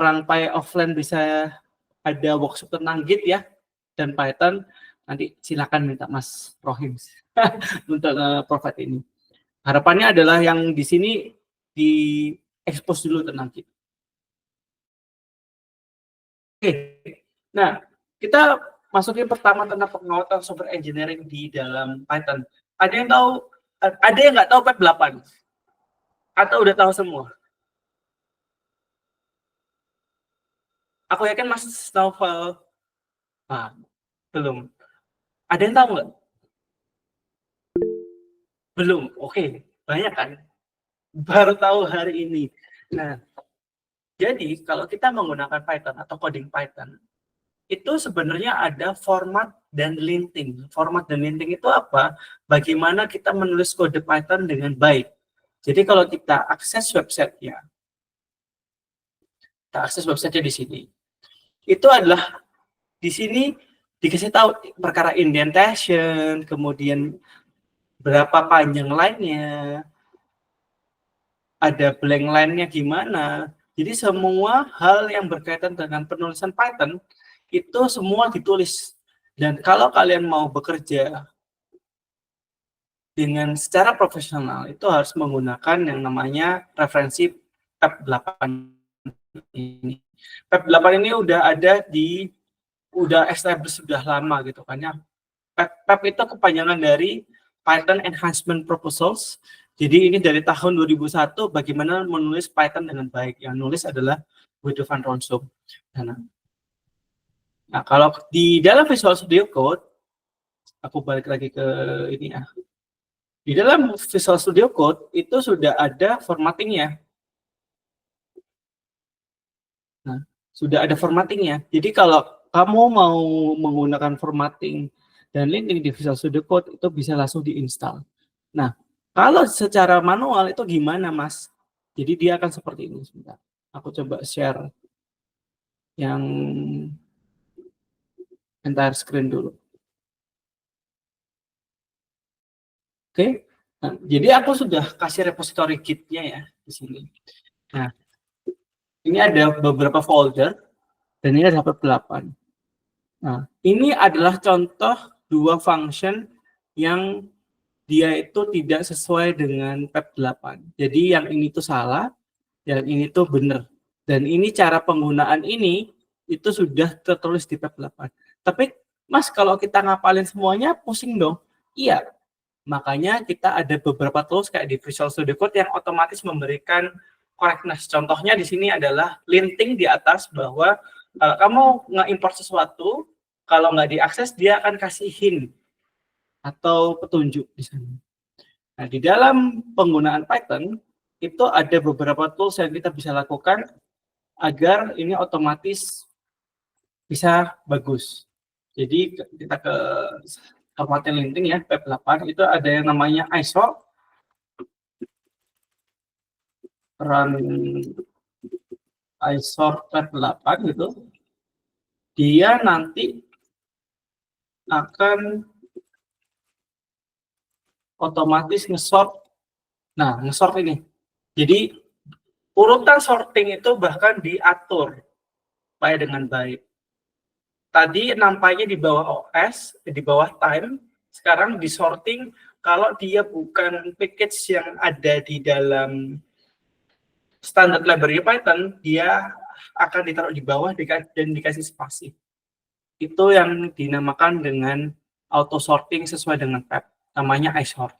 orang offline bisa ada workshop tentang Git ya dan Python, nanti silakan minta Mas Rohim untuk provide ini. Harapannya adalah yang di sini di expose dulu tentang Git. Oke, nah kita masukin pertama tentang penguatan software engineering di dalam Python. Ada yang tahu? Ada yang nggak tahu PEP 8? Atau udah tahu semua? Aku yakin Mas Novel, belum. Ada yang tahu nggak? Belum. Oke, banyak kan? Baru tahu hari ini. Nah, jadi kalau kita menggunakan Python atau coding Python, itu sebenarnya ada format dan linting. Format dan linting itu apa? Bagaimana kita menulis kode Python dengan baik. Jadi kalau kita akses website-nya, di sini. Itu adalah di sini dikasih tahu perkara indentation, kemudian berapa panjang line-nya, ada blank line-nya gimana. Jadi semua hal yang berkaitan dengan penulisan Python itu semua ditulis. Dan kalau kalian mau bekerja dengan secara profesional, itu harus menggunakan yang namanya referensi PEP 8 ini. PEP 8 ini udah established sudah lama gitu kan ya. PEP itu kepanjangan dari Python Enhancement Proposals. Jadi ini dari tahun 2001 bagaimana menulis Python dengan baik. Yang nulis adalah Guido van Rossum. Nah, kalau di dalam Visual Studio Code, aku balik lagi ke ini ya. Di dalam Visual Studio Code itu sudah ada formattingnya. Nah, sudah ada formattingnya. Jadi kalau kamu mau menggunakan formatting dan linting di Visual Studio Code itu bisa langsung diinstal. Nah, kalau secara manual itu gimana, Mas? Jadi dia akan seperti ini. Sebentar. Aku coba share yang entire screen dulu. Oke. Nah, jadi aku sudah kasih repository Git-nya ya di sini. Nah, ini ada beberapa folder dan ini ada 8. Nah, ini adalah contoh dua function yang dia itu tidak sesuai dengan PEP 8. Jadi yang ini tuh salah, yang ini tuh benar. Dan ini cara penggunaan ini itu sudah tertulis di PEP 8. Tapi Mas, kalau kita ngapalin semuanya pusing dong. Iya. Makanya kita ada beberapa tools kayak di Visual Studio Code yang otomatis memberikan correctness. Contohnya di sini adalah linting di atas bahwa kamu nge-import sesuatu, kalau nggak diakses dia akan kasih hint atau petunjuk di sana. Nah, di dalam penggunaan Python itu ada beberapa tools yang kita bisa lakukan agar ini otomatis bisa bagus. Jadi kita ke formatting linting ya, PEP 8 itu ada yang namanya isort, run isort PEP 8 gitu. Dia nanti akan otomatis nge-sort. Nah, nge-sort ini. Jadi urutan sorting itu bahkan diatur supaya dengan baik. Tadi nampaknya di bawah OS, di bawah time, sekarang di sorting kalau dia bukan package yang ada di dalam standard library Python, dia akan ditaruh di bawah dan dikasih spasi. Itu yang dinamakan dengan auto sorting sesuai dengan PEP, namanya isort.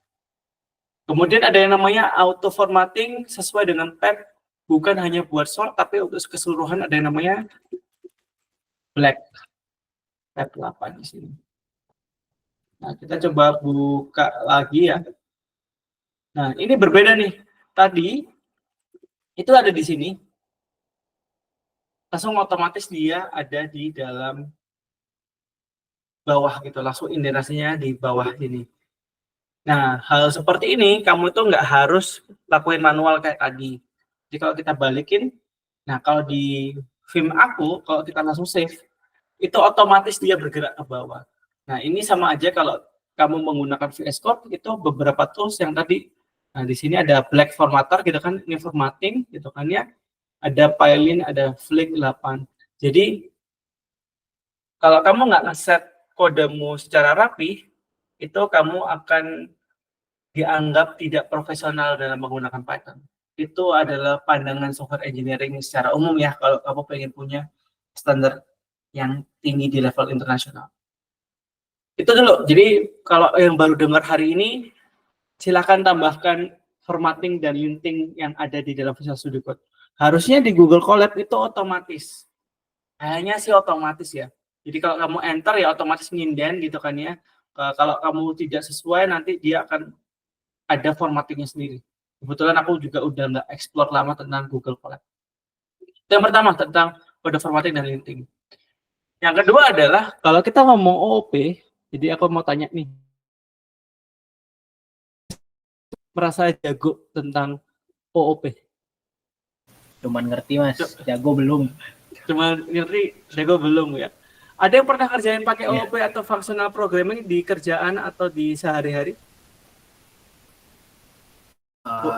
Kemudian ada yang namanya auto formatting sesuai dengan PEP, bukan hanya buat sort, tapi untuk keseluruhan ada yang namanya black. PEP 8 di sini. Nah, kita coba buka lagi ya. Nah, ini berbeda nih. Tadi itu ada di sini. Langsung otomatis dia ada di dalam bawah gitu. Langsung indentasenya di bawah ini. Nah, hal seperti ini kamu tuh nggak harus lakuin manual kayak tadi. Jadi kalau kita balikin, nah kalau di Vim aku, kalau kita langsung save, itu otomatis dia bergerak ke bawah. Nah, ini sama aja kalau kamu menggunakan VS Code, itu beberapa tools yang tadi, nah di sini ada black formatter gitu kan, ini formatting gitu kan ya. ada Pylint, ada Flick 8. Jadi kalau kamu nggak ngeset kodemu secara rapi, itu kamu akan dianggap tidak profesional dalam menggunakan Python. Itu adalah pandangan software engineering secara umum ya, kalau kamu pengen punya standar yang tinggi di level internasional. Itu dulu. Jadi kalau yang baru dengar hari ini, silakan tambahkan formatting dan linting yang ada di dalam Visual Studio Code. Harusnya di Google Colab itu otomatis. Kayaknya sih otomatis ya. Jadi kalau kamu enter ya otomatis nginden gitu kan ya. Kalau kamu tidak sesuai nanti dia akan ada formattingnya sendiri. Kebetulan aku juga udah nggak explore lama tentang Google Colab. Yang pertama tentang kode formatting dan linting. Yang kedua adalah kalau kita ngomong OOP, jadi aku mau tanya nih, merasa jago tentang OOP? Cuman ngerti mas, jago belum. Cuman ngerti, jago belum ya. Ada yang pernah kerjain pakai OOP atau functional programming di kerjaan atau di sehari-hari?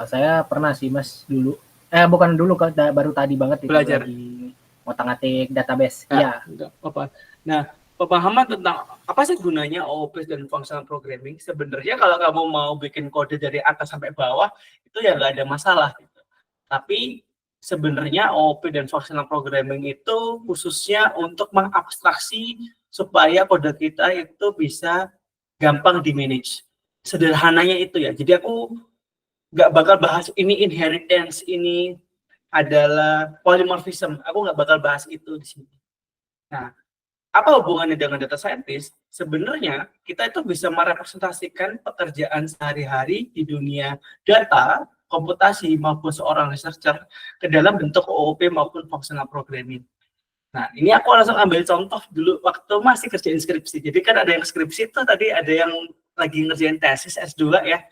Saya pernah sih mas dulu. Bukan dulu, baru tadi banget itu belajar di ngotak-ngatik database. Iya. Apa? Nah, pemahaman tentang apa sih gunanya OOP dan functional programming? Sebenarnya kalau kamu mau bikin kode dari atas sampai bawah itu ya nggak ada masalah. Gitu. Tapi sebenarnya OOP dan functional programming itu khususnya untuk mengabstraksi supaya kode kita itu bisa gampang di-manage. Sederhananya itu ya. Jadi aku nggak bakal bahas ini inheritance, ini adalah polymorphism. Aku nggak bakal bahas itu di sini. Nah, apa hubungannya dengan data scientist? Sebenarnya kita itu bisa merepresentasikan pekerjaan sehari-hari di dunia data, komputasi maupun seorang researcher ke dalam bentuk OOP maupun functional programming. Nah, ini aku langsung ambil contoh dulu waktu masih kerjain skripsi. Jadi kan ada yang skripsi itu tadi ada yang lagi ngerjain tesis S2 ya.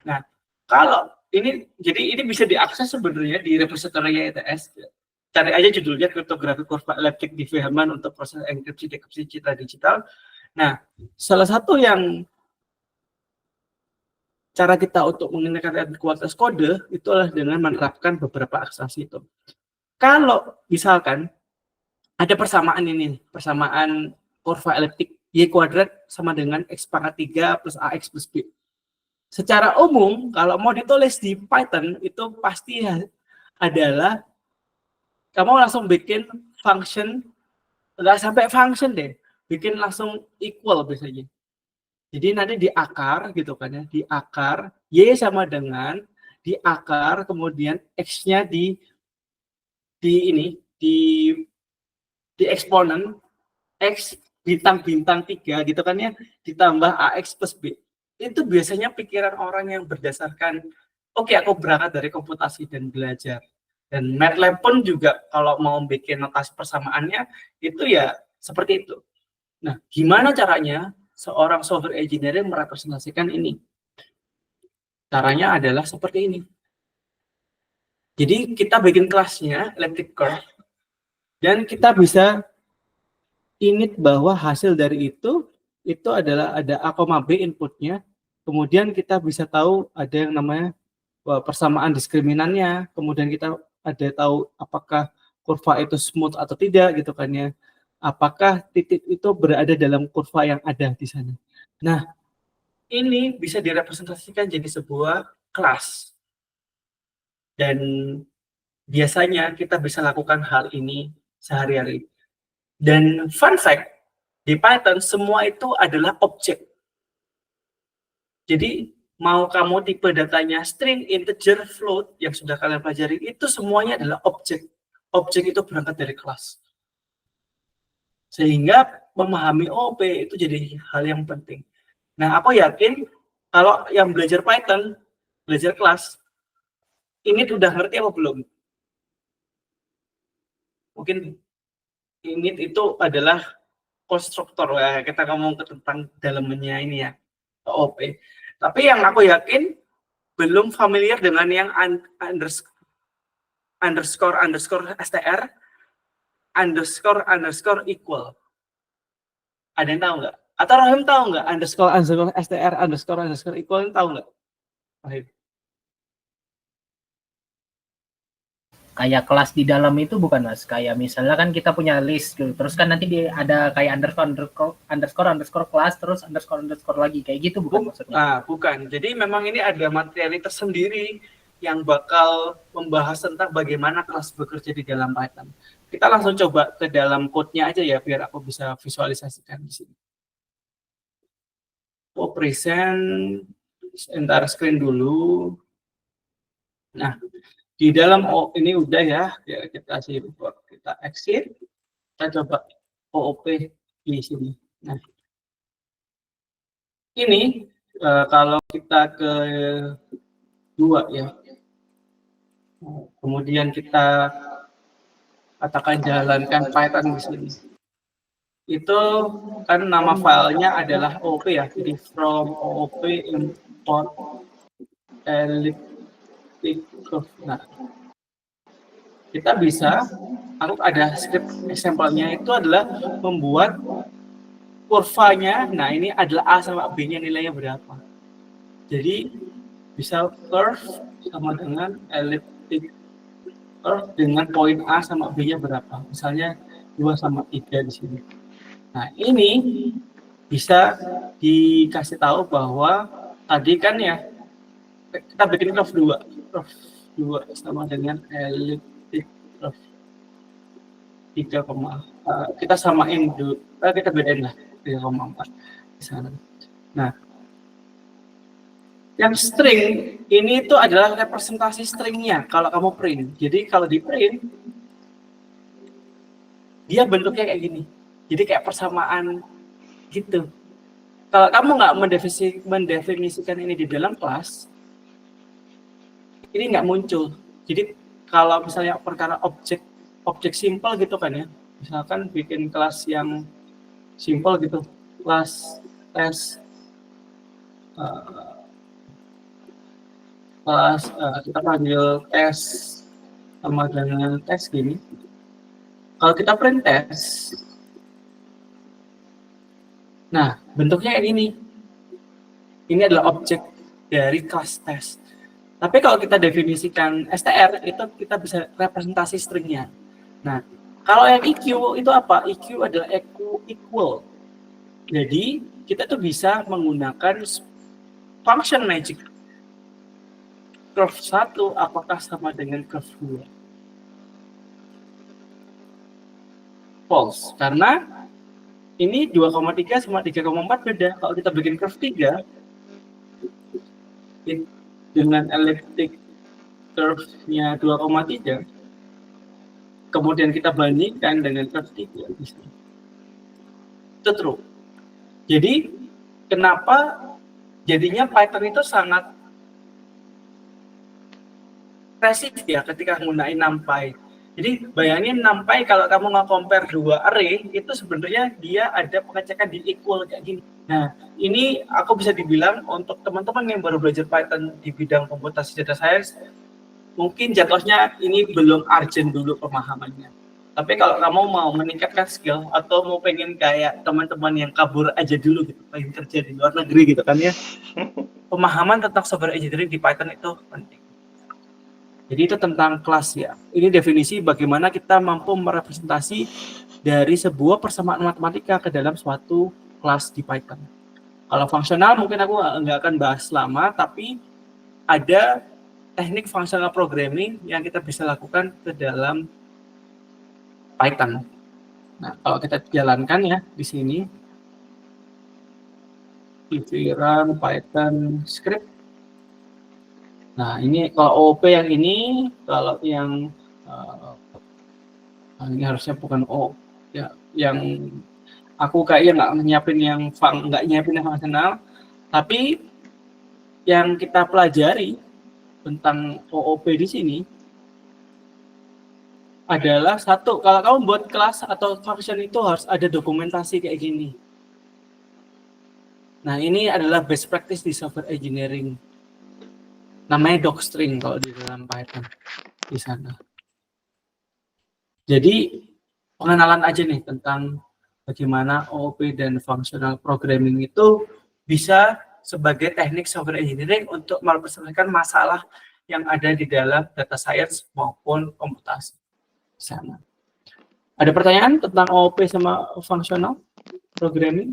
Nah, kalau ini jadi ini bisa diakses sebenarnya di repository ITS. Cari aja judulnya kriptografi kurva elliptik di Feynman untuk proses enkripsi dekripsi citra digital. Nah, salah satu yang cara kita untuk meningkatkan kualitas kode itu adalah dengan menerapkan beberapa abstraksi itu. Kalau misalkan ada persamaan ini, persamaan kurva elliptik y kuadrat sama dengan x pangkat 3 plus ax plus b. Secara umum, kalau mau ditulis di Python, itu pasti adalah kamu langsung bikin function, nggak sampai function deh, bikin langsung equal biasanya. Jadi nanti di akar gitu kan ya, di akar y sama dengan di akar kemudian x-nya di ini di eksponen x bintang-bintang 3 gitu kan ya, ditambah ax plus b. Itu biasanya pikiran orang yang berdasarkan oke, aku berangkat dari komputasi dan belajar. Dan MATLAB pun juga kalau mau bikin notasi persamaannya itu ya seperti itu. Nah, gimana caranya seorang software engineer merepresentasikan ini? Caranya adalah seperti ini. Jadi kita bikin kelasnya elliptic curve dan kita bisa init bahwa hasil dari itu adalah ada A, B inputnya. Kemudian kita bisa tahu ada yang namanya persamaan diskriminannya, kemudian kita ada tahu apakah kurva itu smooth atau tidak gitu kan ya. Apakah titik itu berada dalam kurva yang ada di sana. Nah, ini bisa direpresentasikan jadi sebuah kelas. Dan biasanya kita bisa lakukan hal ini sehari-hari. Dan fun fact, di Python semua itu adalah objek. Jadi mau kamu tipe datanya string, integer, float yang sudah kalian pelajari itu semuanya adalah objek. Objek itu berangkat dari kelas. Sehingga memahami OOP itu jadi hal yang penting. Nah, aku yakin kalau yang belajar Python, belajar kelas, ini udah ngerti apa belum? Mungkin ini itu adalah konstruktor ya, kita ngomong tentang dalamnya ini ya, OOP. Tapi yang aku yakin belum familiar dengan yang underscore str underscore equal. Ada yang tahu nggak? Atau Rahim tahu nggak underscore str underscore equal, tahu nggak? Rahim. kayak kelas di dalam itu bukan Mas? Kayak misalnya kan kita punya list gitu, terus kan nanti ada kayak underscore kelas, terus underscore lagi, kayak gitu bukan maksudnya? Nah, bukan. Jadi memang ini ada materi tersendiri yang bakal membahas tentang bagaimana kelas bekerja di dalam Python. Kita langsung coba ke dalam code-nya aja ya, biar aku bisa visualisasikan di sini. Oh, present entire screen dulu. Nah, di dalam ini udah ya, kita exit, kita coba OOP di sini. Nah, ini kalau kita ke 2 ya, kemudian kita katakan jalankan Python di sini. Itu kan nama filenya adalah OOP ya, jadi from OOP import elliptic curve. Nah, kita bisa, aku ada script example-nya itu adalah membuat kurvanya. Nah, ini adalah A sama B-nya nilainya berapa. Jadi bisa curve sama dengan elliptic curve dengan poin A sama B-nya berapa. Misalnya 2 sama 3 di sini. Nah, ini bisa dikasih tahu bahwa tadi kan ya kita bikin curve 2 sama dengan elliptic curve 3, kita samain dulu, kita bedain lah 3,4 di sana. Nah, yang string ini itu adalah representasi stringnya kalau kamu print. Jadi kalau di print dia bentuknya kayak gini. Jadi kayak persamaan gitu. Kalau kamu nggak mendefinisikan ini di dalam kelas, ini nggak muncul. Jadi kalau misalnya perkara objek simple gitu kan ya, misalkan bikin kelas yang simple gitu, kelas tes kita panggil tes sama dengan tes gini. Kalau kita print tes, nah bentuknya kayak gini. Ini adalah objek dari kelas tes. Tapi kalau kita definisikan str, itu kita bisa representasi stringnya. Nah, kalau yang EQ itu apa? EQ adalah equal. Jadi, kita tuh bisa menggunakan function magic. Curve 1 apakah sama dengan curve 2? False, karena ini 2,3 sama 3,4 beda. Kalau kita bikin curve 3, dengan elliptic curve-nya 2,3, kemudian kita bandingkan dengan curve 3, itu true. Jadi, kenapa jadinya Python itu sangat presif ya ketika menggunakan NumPy. Jadi, bayangin NumPy kalau kamu nge-compare 2 array, itu sebenarnya dia ada pengecekan di equal kayak gini. Nah, ini aku bisa dibilang untuk teman-teman yang baru belajar Python di bidang komputasi data science, mungkin jatuhnya ini belum urgent dulu pemahamannya. Tapi kalau kamu mau meningkatkan skill atau mau pengen kayak teman-teman yang kabur aja dulu gitu, pengen kerja di luar negeri gitu kan ya, pemahaman tentang software engineering di Python itu penting. Jadi itu tentang kelas ya. Ini definisi bagaimana kita mampu merepresentasi dari sebuah persamaan matematika ke dalam suatu kelas di Python. Kalau fungsional mungkin aku nggak akan bahas lama, tapi ada teknik functional programming yang kita bisa lakukan ke dalam Python. Nah, kalau kita jalankan ya di sini, run Python script. Nah, ini kalau OOP yang ini, kalau yang ini harusnya bukan O, ya, yang aku kayaknya nggak nyiapin yang fungsional, tapi yang kita pelajari tentang OOP di sini adalah satu, kalau kamu buat kelas atau function itu harus ada dokumentasi kayak gini. Nah, ini adalah best practice di software engineering. Namanya docstring kalau di dalam Python di sana. Jadi pengenalan aja nih tentang bagaimana OOP dan functional programming itu bisa sebagai teknik software engineering untuk menyelesaikan masalah yang ada di dalam data science maupun komputasi di sana. Ada pertanyaan tentang OOP sama functional programming?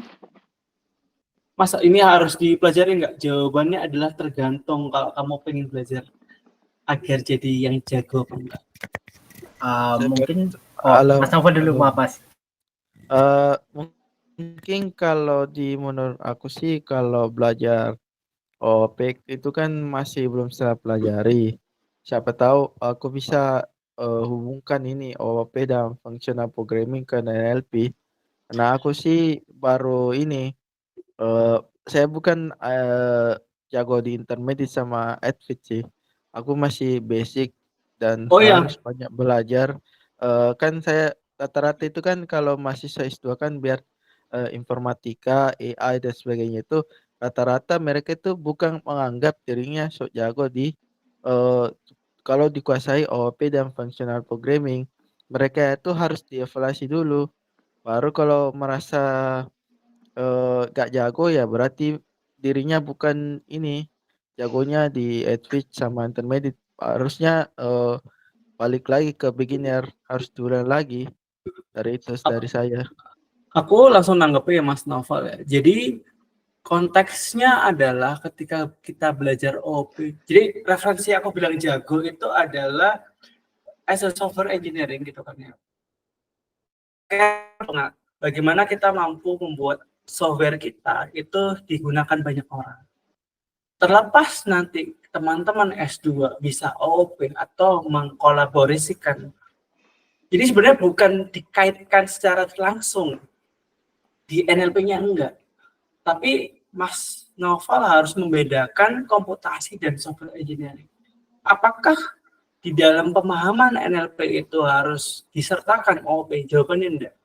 Masa ini harus dipelajari nggak? Jawabannya adalah tergantung kalau kamu pengen belajar agar jadi yang jago apa enggak. Mungkin Halo. Mas Nova dulu, maaf Mas. Mungkin kalau menurut aku sih kalau belajar OOP itu kan masih belum saya pelajari. Siapa tahu aku bisa hubungkan ini OOP dan functional programming ke NLP. Nah aku sih baru ini saya bukan jago di intermediate sama advanced sih. Aku masih basic dan harus banyak belajar. Kan saya rata-rata itu kan kalau mahasiswa S2 kan biar informatika, AI dan sebagainya itu rata-rata mereka itu bukan menganggap dirinya sok jago di kalau dikuasai OOP dan functional programming. Mereka itu harus dievaluasi dulu. Baru kalau merasa gak jago ya berarti dirinya bukan ini jagonya di advanced sama intermediate. Harusnya balik lagi ke beginner, harus diulang lagi. Dari saya. Aku langsung nanggepin ya Mas Novel ya. Jadi konteksnya adalah ketika kita belajar OOP. Jadi referensi aku bilang jago itu adalah as a software engineering gitu kan ya. Bagaimana kita mampu membuat software kita itu digunakan banyak orang. Terlepas nanti teman-teman S2 bisa OOP atau mengkolaborasikan. Jadi sebenarnya bukan dikaitkan secara langsung di NLP-nya enggak. Tapi Mas Novel harus membedakan komputasi dan software engineering. Apakah di dalam pemahaman NLP itu harus disertakan OOP? Jawabannya enggak.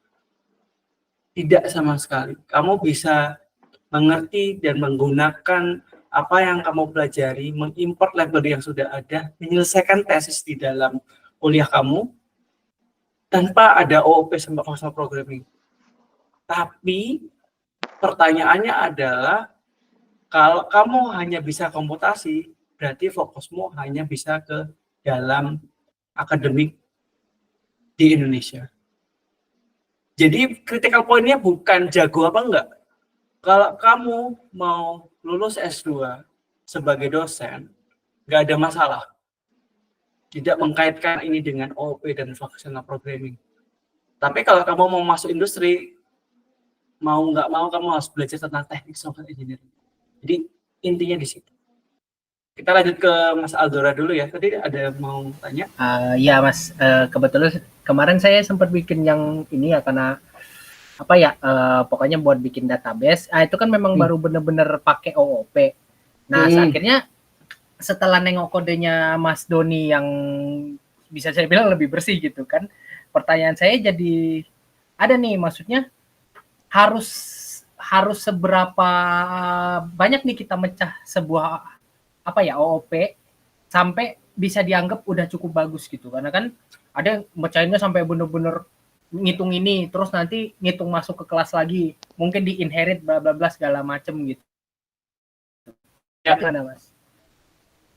Tidak sama sekali. Kamu bisa mengerti dan menggunakan apa yang kamu pelajari, mengimport library yang sudah ada, menyelesaikan tesis di dalam kuliah kamu, tanpa ada OOP sama functional programming. Tapi pertanyaannya adalah kalau kamu hanya bisa komputasi, berarti fokusmu hanya bisa ke dalam akademik di Indonesia. Jadi critical point-nya bukan jago apa enggak. Kalau kamu mau lulus S2 sebagai dosen, enggak ada masalah. Tidak mengkaitkan ini dengan OOP dan functional programming. Tapi kalau kamu mau masuk industri, mau nggak mau kamu harus belajar tentang teknik software engineering. Jadi intinya di situ. Kita lanjut ke Mas Aldora dulu ya. Tadi ada mau tanya? Ya Mas, kebetulan kemarin saya sempat bikin yang ini ya karena apa ya, pokoknya buat bikin database. Itu kan memang baru bener-bener pakai OOP. Nah, akhirnya setelah nengok kodenya Mas Doni yang bisa saya bilang lebih bersih gitu kan, pertanyaan saya jadi ada nih, maksudnya harus seberapa banyak nih kita mecah sebuah apa ya OOP sampai bisa dianggap udah cukup bagus gitu, karena kan ada yang mecahinnya sampai bener-bener ngitung ini terus nanti ngitung masuk ke kelas lagi, mungkin di inherit bla bla bla segala macem gitu. Ya. Gimana Mas?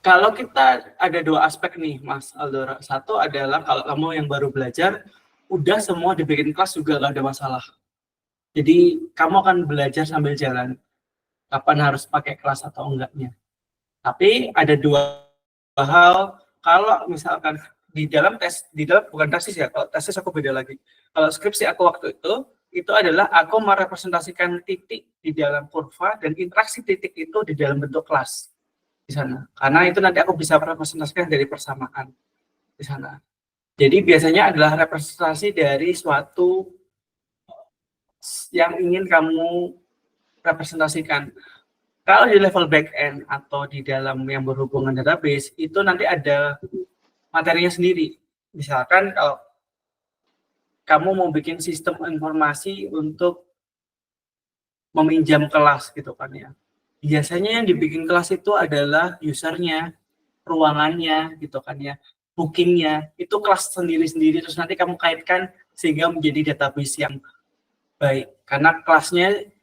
Kalau kita ada dua aspek nih Mas Aldora. Satu adalah kalau kamu yang baru belajar, udah semua dibikin kelas juga gak ada masalah. Jadi kamu akan belajar sambil jalan. Kapan harus pakai kelas atau enggaknya. Tapi ada dua hal, kalau misalkan di dalam bukan tesis ya, kalau tesis aku beda lagi. Kalau skripsi aku waktu itu adalah aku merepresentasikan titik di dalam kurva dan interaksi titik itu di dalam bentuk kelas di sana. Karena itu nanti aku bisa merepresentasikan dari persamaan di sana. Jadi biasanya adalah representasi dari suatu yang ingin kamu representasikan. Kalau di level back-end atau di dalam yang berhubungan database, itu nanti ada materinya sendiri. Misalkan kalau kamu mau bikin sistem informasi untuk meminjam kelas gitu kan ya. Biasanya yang dibikin kelas itu adalah usernya, ruangannya gitu kan ya, bookingnya, itu kelas sendiri-sendiri, terus nanti kamu kaitkan sehingga menjadi database yang baik. Karena kelasnya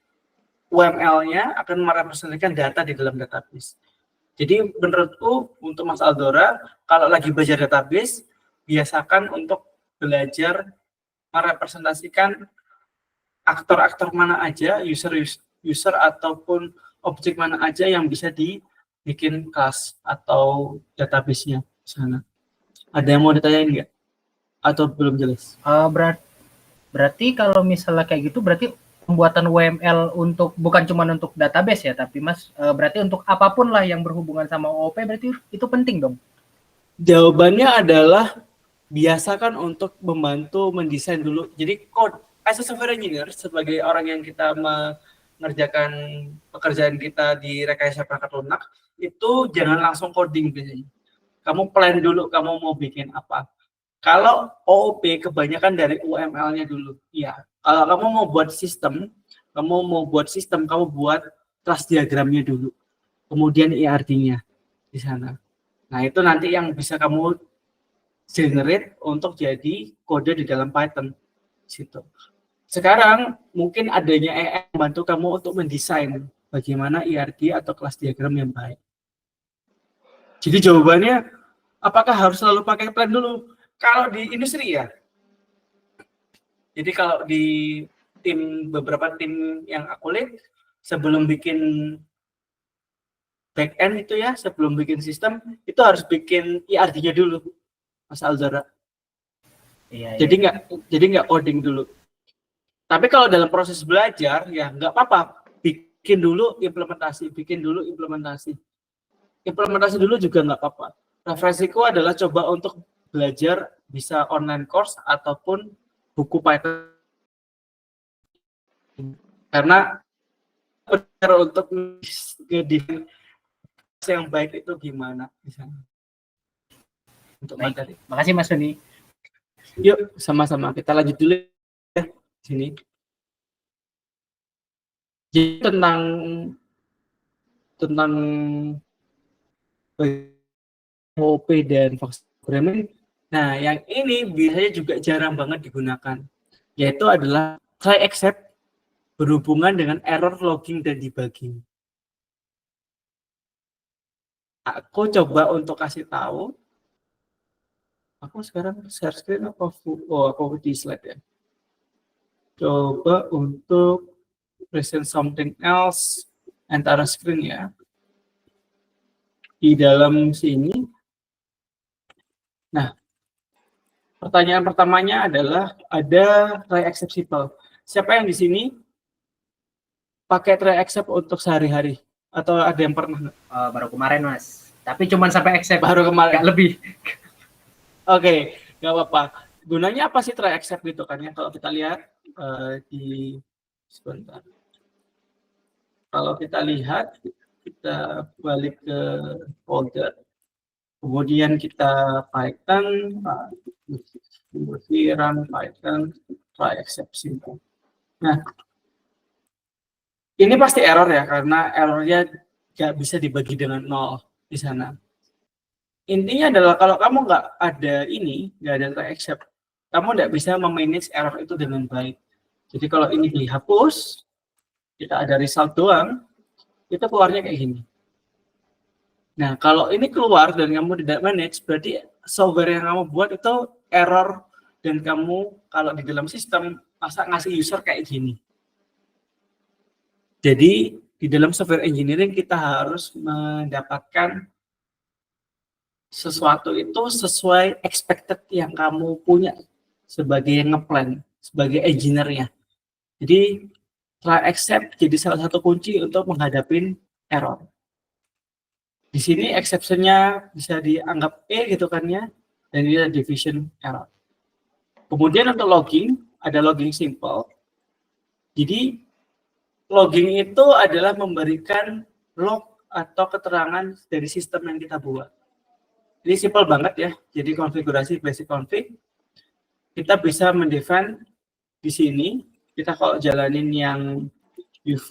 UML-nya akan merepresentasikan data di dalam database. Jadi menurutku untuk Mas Aldora, kalau lagi belajar database, biasakan untuk belajar merepresentasikan aktor-aktor mana aja, user ataupun objek mana aja yang bisa dibikin kelas atau database-nya di sana. Ada yang mau ditanyain nggak? Atau belum jelas? Berarti kalau misalnya kayak gitu, berarti pembuatan WML untuk bukan cuma untuk database ya, tapi Mas berarti untuk apapun lah yang berhubungan sama OOP berarti itu penting dong? Jawabannya adalah biasakan untuk membantu mendesain dulu. Jadi as a software engineer, sebagai orang yang kita mengerjakan pekerjaan kita di rekayasa perangkat lunak, itu jangan langsung coding biasanya. Kamu plan dulu kamu mau bikin apa. Kalau OOP kebanyakan dari UML-nya dulu. Iya. Kalau kamu mau buat sistem, kamu buat class diagramnya dulu. Kemudian IRD-nya di sana. Nah, itu nanti yang bisa kamu generate untuk jadi kode di dalam Python situ. Sekarang mungkin adanya AI membantu kamu untuk mendesain bagaimana IRD atau kelas diagram yang baik. Jadi jawabannya, apakah harus selalu pakai plan dulu? Kalau di industri ya. Jadi kalau di beberapa tim yang aku lihat, sebelum bikin back end itu ya, sebelum bikin sistem, itu harus bikin IRD-nya dulu, Mas Aldora. Iya, Jadi nggak coding dulu. Tapi kalau dalam proses belajar ya nggak apa-apa, bikin dulu implementasi. Implementasi dulu juga nggak apa-apa. Referensiku adalah coba untuk belajar bisa online course ataupun buku Python. Karena benar untuk ngedefine yang baik itu gimana misalnya. Untuk materi. Makasih Mas Doni. Yuk, sama-sama kita lanjut dulu ya sini. Jadi tentang OOP dan function programming. Nah, yang ini biasanya juga jarang banget digunakan, yaitu adalah try except berhubungan dengan error logging dan debugging. Aku coba untuk kasih tahu. Aku sekarang share screen apa aku di slide ya. Coba untuk present something else antara screen ya. Di dalam sini. Nah, pertanyaan pertamanya adalah ada try except simple. Siapa yang di sini pakai try except untuk sehari-hari? Atau ada yang pernah? Baru kemarin Mas. Tapi cuma sampai except. Baru kemarin. Nggak lebih. Oke, nggak apa-apa. Gunanya apa sih try except gitu kan ya? Kalau kita lihat di sebentar. Kalau kita lihat, kita balik ke folder. Kemudian kita Python, run Python, try except simple. Nah, ini pasti error ya, karena errornya nggak bisa dibagi dengan 0 di sana. Intinya adalah kalau kamu nggak ada try except, kamu nggak bisa memanage error itu dengan baik. Jadi kalau ini dihapus, kita ada result doang, itu keluarnya kayak gini. Nah, kalau ini keluar dan kamu tidak manage, berarti software yang kamu buat itu error dan kamu kalau di dalam sistem masa ngasih user kayak gini. Jadi di dalam software engineering kita harus mendapatkan sesuatu itu sesuai expected yang kamu punya sebagai ngeplan, sebagai engineer-nya. Jadi try except jadi salah satu kunci untuk menghadapi error. Di sini exception-nya bisa dianggap gitu kan ya, dan ini ada division error. Kemudian untuk logging, ada logging simple. Jadi logging itu adalah memberikan log atau keterangan dari sistem yang kita buat. Ini simple banget ya, jadi konfigurasi basic config. Kita bisa mendefine di sini, kita kalau jalanin yang UV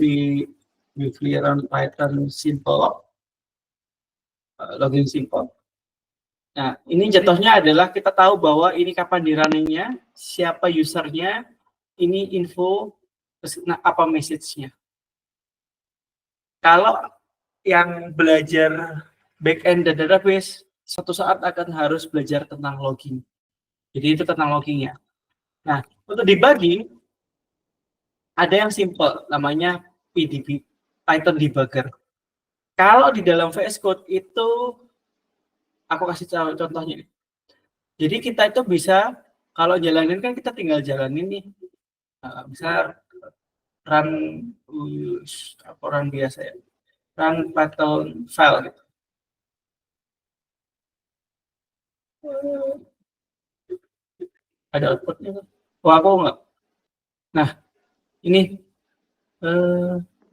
run Python simple, logging simple. Nah, ini jatuhnya adalah kita tahu bahwa ini kapan di runningnya, siapa usernya, ini info, apa message-nya. Kalau yang belajar back-end dan database suatu saat akan harus belajar tentang logging. Jadi itu tentang loggingnya. Nah, untuk debugging, ada yang simple, namanya PDB, Python Debugger. Kalau di dalam VS Code itu, aku kasih contohnya. Jadi kita itu bisa, kalau jalanin kan kita tinggal jalanin nih. Bisa run, run biasa ya. Run Python file gitu. Ada outputnya. Oh, aku enggak. Nah, ini 16.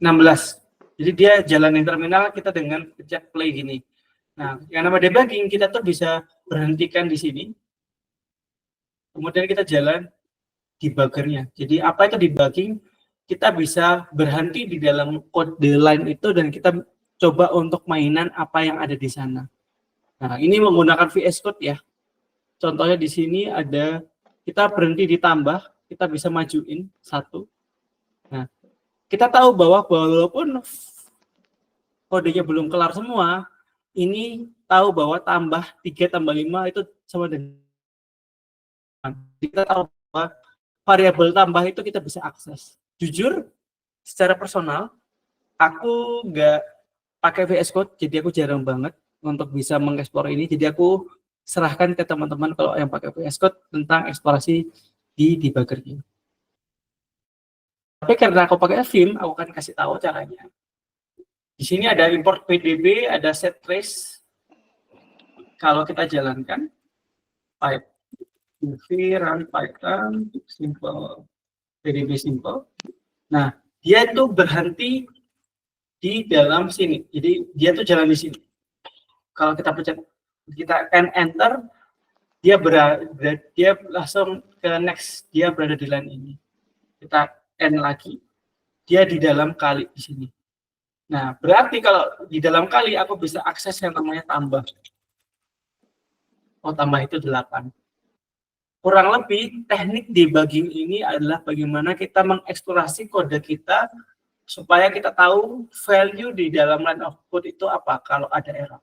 Jadi dia jalanin terminal kita dengan pencet play gini. Nah, yang nama debugging kita tuh bisa berhentikan di sini. Kemudian kita jalan debuggernya. Jadi apa itu debugging? Kita bisa berhenti di dalam code line itu dan kita coba untuk mainan apa yang ada di sana. Nah, ini menggunakan VS Code ya. Contohnya di sini ada kita berhenti ditambah, kita bisa majuin 1. Nah, kita tahu bahwa walaupun kodenya belum kelar semua, ini tahu bahwa tambah 3 tambah 5 itu sama dengan kita tahu bahwa variabel tambah itu kita bisa akses. Jujur, secara personal, aku nggak pakai VS Code, jadi aku jarang banget untuk bisa mengeksplor ini. Jadi aku serahkan ke teman-teman kalau yang pakai VS Code tentang eksplorasi di debuggernya. Tapi karena aku pakai Vim, aku akan kasih tahu caranya. Di sini ada import PDB, ada set trace. Kalau kita jalankan, pipe run Python simple PDB simple. Nah, dia itu berhenti di dalam sini. Jadi dia tuh jalan di sini. Kalau kita pencet, kita kan enter, dia langsung ke next. Dia berada di line ini. Kita end lagi, dia di dalam kali di sini. Nah, berarti kalau di dalam kali aku bisa akses yang namanya tambah. Oh, tambah itu 8. Kurang lebih teknik debugging ini adalah bagaimana kita mengeksplorasi kode kita supaya kita tahu value di dalam line of code itu apa kalau ada error.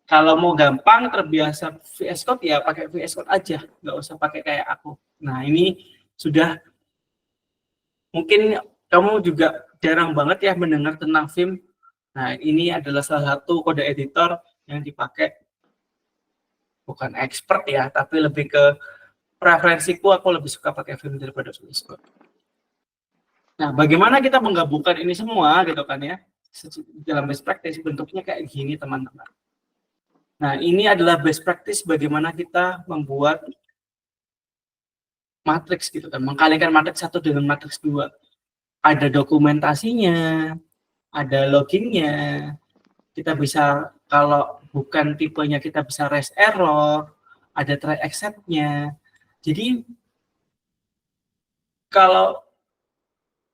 Kalau mau gampang terbiasa VS Code ya pakai VS Code aja, nggak usah pakai kayak aku. Nah, ini sudah mungkin kamu juga jarang banget ya mendengar tentang Vim. Nah, ini adalah salah satu kode editor yang dipakai. Bukan expert ya, tapi lebih ke preferensiku, aku lebih suka pakai Vim daripada VS Code. Nah, bagaimana kita menggabungkan ini semua gitu kan ya, dalam best practice bentuknya kayak gini teman-teman. Nah, ini adalah best practice bagaimana kita membuat matriks gitu kan, mengkalikan matriks 1 dengan matriks 2. Ada dokumentasinya, ada loggingnya, kita bisa kalau bukan tipenya kita bisa raise error, ada try except-nya. Jadi kalau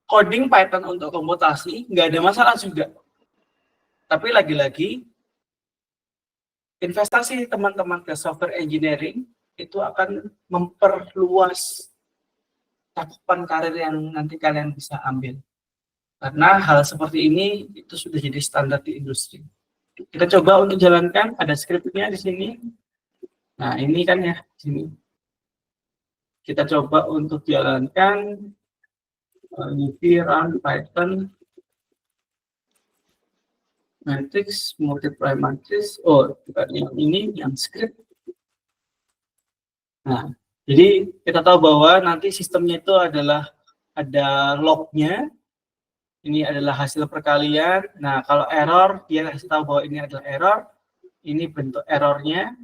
coding Python untuk komputasi nggak ada masalah juga. Tapi lagi-lagi investasi teman-teman ke software engineering itu akan memperluas cakupan karir yang nanti kalian bisa ambil. Karena hal seperti ini itu sudah jadi standar di industri. Kita coba untuk jalankan, ada scriptnya di sini. Nah, ini kan ya, sini. Kita coba untuk jalankan run Python matrix, multiply matrix. Oh, bukan yang ini, yang script. Nah, jadi kita tahu bahwa nanti sistemnya itu adalah ada lognya. Ini adalah hasil perkalian. Nah, kalau error, dia kasih tahu bahwa ini adalah error. Ini bentuk errornya.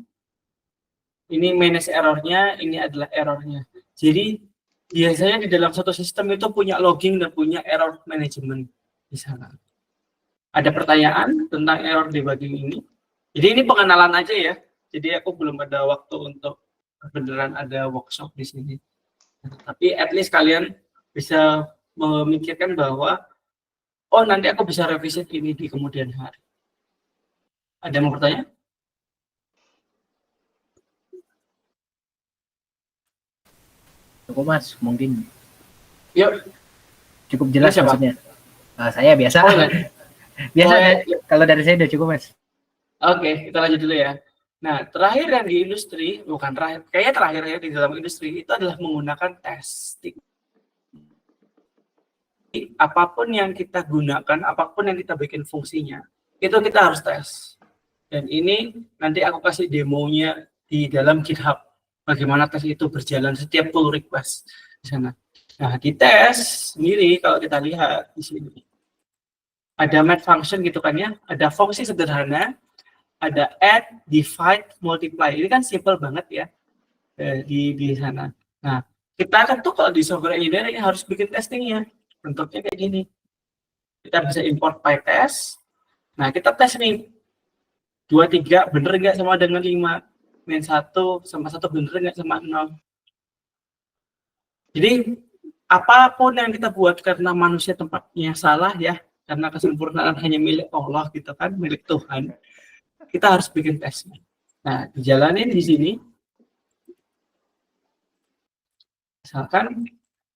Ini manage errornya, ini adalah errornya. Jadi, biasanya di dalam satu sistem itu punya logging dan punya error management di sana. Ada pertanyaan tentang error debugging ini? Jadi ini pengenalan aja ya. Jadi aku belum ada waktu untuk beneran ada workshop di sini. Tapi at least kalian bisa memikirkan bahwa oh, nanti aku bisa revisit ini di kemudian hari. Ada yang mau bertanya? Cukup Mas, mungkin. Yuk. Cukup jelas Siapa? maksudnya. Saya biasa. Oh, Biasa Oh, kalau dari saya udah cukup, Mas. Oke, kita lanjut dulu ya. Nah, terakhir yang di industri, bukan terakhir, kayaknya terakhir ya di dalam industri itu adalah menggunakan testing. Apapun yang kita gunakan, apapun yang kita bikin fungsinya, itu kita harus tes. Dan ini nanti aku kasih demonya di dalam GitHub. Bagaimana tes itu berjalan setiap pull request di sana. Nah, di tes sendiri kalau kita lihat di sini ada math function gitu kan ya, ada fungsi sederhana, ada add, divide, multiply. Ini kan simple banget ya di sana. Nah, kita kan tuh kalau di software engineering harus bikin testingnya. Bentuknya kayak gini. Kita bisa import PyTest. Nah, kita tes nih. 2, 3 bener nggak sama dengan 5? Min 1 sama 1 bener nggak sama 0? Jadi, apapun yang kita buat karena manusia tempatnya salah ya, karena kesempurnaan hanya milik Allah gitu kan, milik Tuhan, kita harus bikin tesnya. Nah, dijalanin di sini, misalkan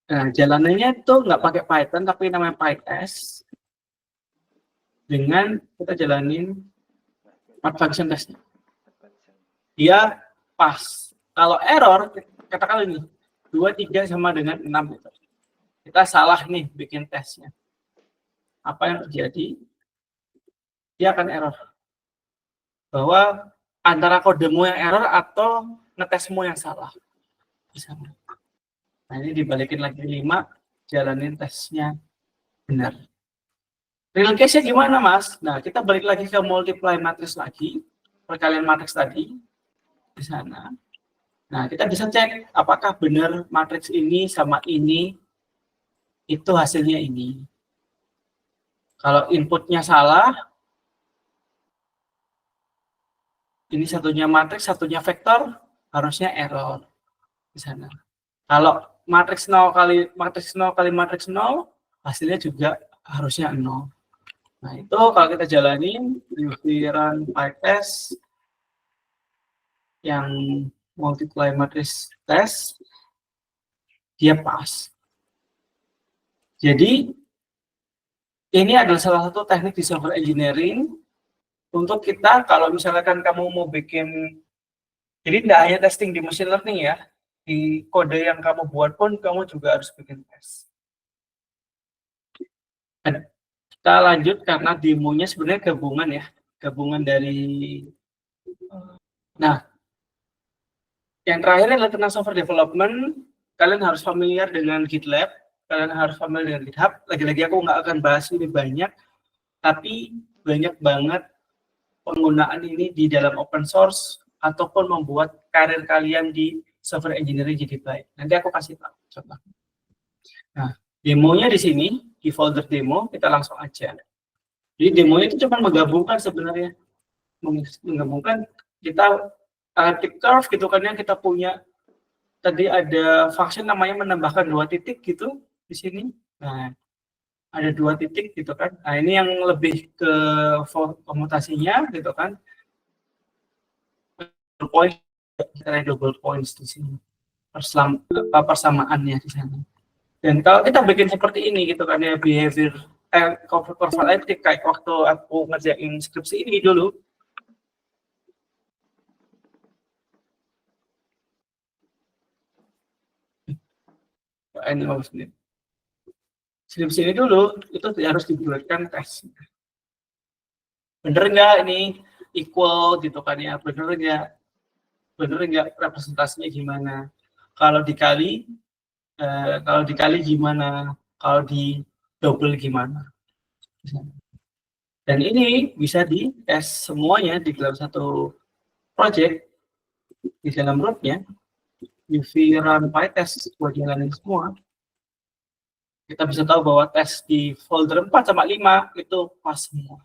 jalanannya itu nggak pakai Python, tapi namanya PyTest, dengan kita jalanin part function testnya. Dia pas. Kalau error, katakan ini, 2, 3 sama dengan 6 gitu. Kita salah nih bikin tesnya. Apa yang terjadi? Dia akan error. Bahwa antara kodemu yang error atau ngetesmu yang salah. Nah, ini dibalikin lagi 5, jalanin tesnya benar. Real case-nya gimana, Mas? Nah, kita balik lagi ke multiply matrix lagi, perkalian matrix tadi, di sana. Nah, kita bisa cek apakah benar matriks ini sama ini, itu hasilnya ini. Kalau inputnya salah, ini satunya matriks, satunya vektor, harusnya error di sana. Kalau matriks 0 kali matriks 0, hasilnya juga harusnya 0. Nah, itu kalau kita jalanin run PyTest yang multiply matrix test, dia pas. Jadi, ini adalah salah satu teknik di software engineering untuk kita, kalau misalkan kamu mau bikin, jadi tidak hanya testing di machine learning ya, di kode yang kamu buat pun kamu juga harus bikin tes. Kita lanjut karena demonya sebenarnya gabungan ya, gabungan dari. Nah, yang terakhir adalah tentang software development. Kalian harus familiar dengan GitLab, kalian harus familiar dengan GitHub. Lagi-lagi aku nggak akan bahas ini banyak, tapi banyak banget penggunaan ini di dalam open source ataupun membuat karir kalian di software engineering jadi baik. Nanti aku kasih tahu contoh. Nah, demonya di sini, di folder demo, kita langsung aja. Jadi demonya itu cuma menggabungkan sebenarnya. Menggabungkan kita tip curve gitu kan yang kita punya. Tadi ada function namanya menambahkan 2 titik gitu di sini. Nah, ada 2 titik gitu kan. Nah, ini yang lebih ke komutasinya gitu kan. Point, kita double points di sini. Persamaannya di sana. Dan kalau kita bikin seperti ini gitu kan ya, behavior profiletik kayak waktu aku ngerjain skripsi ini dulu. Ini skripsi ini dulu itu harus dibuatkan tes. Bener nggak ini equal gitu kan ya? Bener nggak representasinya gimana? Kalau dikali gimana? Kalau di double gimana? Dan ini bisa di tes semuanya di dalam satu project, di dalam rootnya, UV run PyTest buat jalanin semua. Kita bisa tahu bahwa tes di folder 4 sama 5 itu pas semua.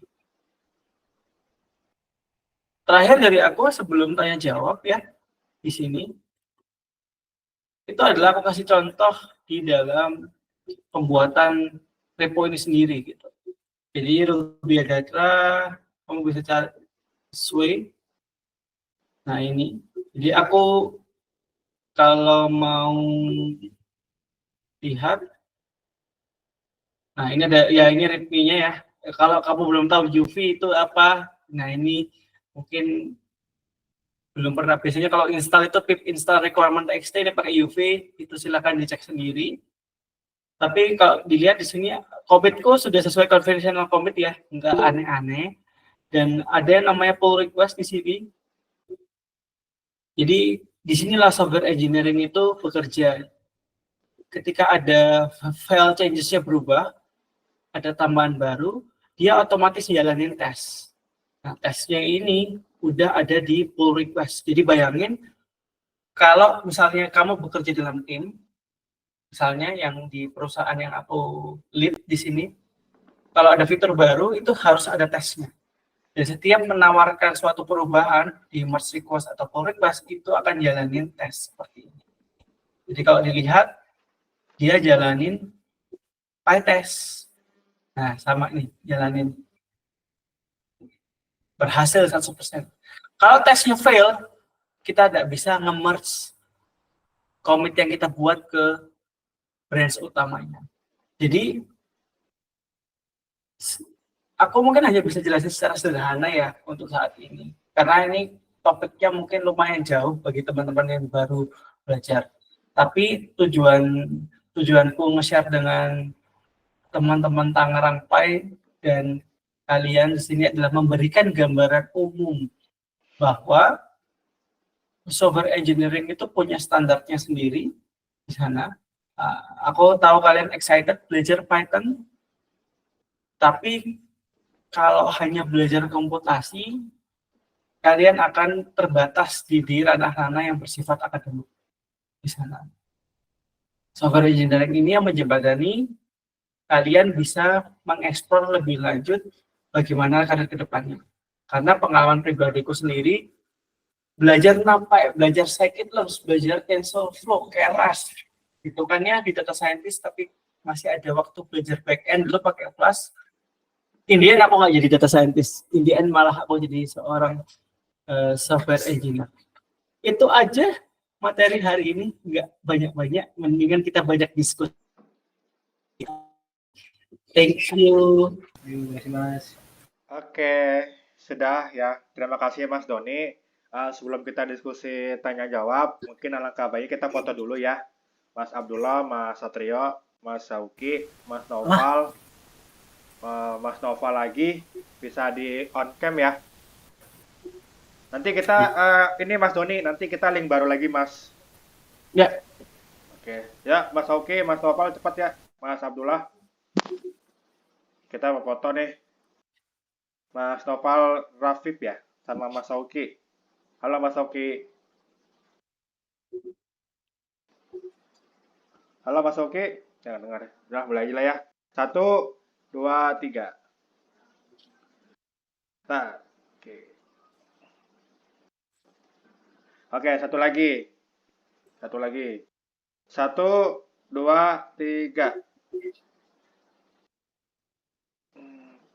Terakhir dari aku sebelum tanya jawab ya, di sini, itu adalah aku kasih contoh di dalam pembuatan repo ini sendiri gitu. Jadi Ruby Agatra, kamu bisa cari Sway. Nah ini, jadi aku kalau mau lihat, nah ini ada ya, ini readme-nya ya. Kalau kamu belum tahu UV itu apa, nah ini mungkin belum pernah. Biasanya kalau install itu pip install requirement txt ini pakai UV, itu silahkan dicek sendiri. Tapi kalau dilihat di sini commitku sudah sesuai conventional commit ya, nggak aneh-aneh. Dan ada yang namanya pull request di sini. Jadi disinilah software engineering itu bekerja. Ketika ada file changes-nya berubah, ada tambahan baru, dia otomatis jalanin tes. Nah, tesnya ini udah ada di pull request. Jadi bayangin kalau misalnya kamu bekerja dalam tim, misalnya yang di perusahaan yang aku lead di sini, kalau ada fitur baru itu harus ada tesnya. Dan setiap menawarkan suatu perubahan di merge request atau pull request itu akan jalanin tes seperti ini. Jadi kalau dilihat dia jalanin PyTest. Nah, sama nih jalanin berhasil 100%. Kalau tesnya fail, kita tidak bisa nge-merge commit yang kita buat ke branch utamanya. Jadi aku mungkin hanya bisa jelasin secara sederhana ya untuk saat ini. Karena ini topiknya mungkin lumayan jauh bagi teman-teman yang baru belajar. Tapi tujuanku nge-share dengan teman-teman Tangerang Pai dan kalian di sini adalah memberikan gambaran umum bahwa software engineering itu punya standarnya sendiri di sana. Aku tahu kalian excited belajar Python, tapi kalau hanya belajar komputasi, kalian akan terbatas di ranah-ranah yang bersifat akademik di sana. Software engineering ini yang menjembatani kalian bisa mengeksplor lebih lanjut bagaimana karir ke depannya. Karena pengalaman pribadiku sendiri, belajar NumPy, belajar scikit-learn, belajar TensorFlow, Keras, itu kan ya di data scientist, tapi masih ada waktu belajar back-end dulu pakai Flash. In the end aku nggak jadi data scientist. In the end malah aku jadi seorang software engineer. Itu aja materi hari ini, nggak banyak-banyak, mendingan kita banyak diskusi. Thank you. Terima kasih Mas. Oke, sudah ya. Terima kasih Mas Doni. Sebelum kita diskusi tanya jawab, mungkin alangkah baiknya kita foto dulu ya. Mas Abdullah, Mas Satrio, Mas Sauki, Mas Noval, Mas Noval lagi bisa di on cam ya. Nanti kita ini Mas Doni, nanti kita link baru lagi Mas. Ya. Oke, ya Mas Sauki, Mas Noval cepat ya. Mas Abdullah, kita mau foto nih. Mas Noval Rafif ya, sama Mas Sauki. Halo Mas Sauki. Halo Mas Sauki. Jangan dengar. Udah mulai aja lah ya. 1, 2, 3. Nah, oke. Oke, satu lagi. Satu lagi. 1, 2, 3.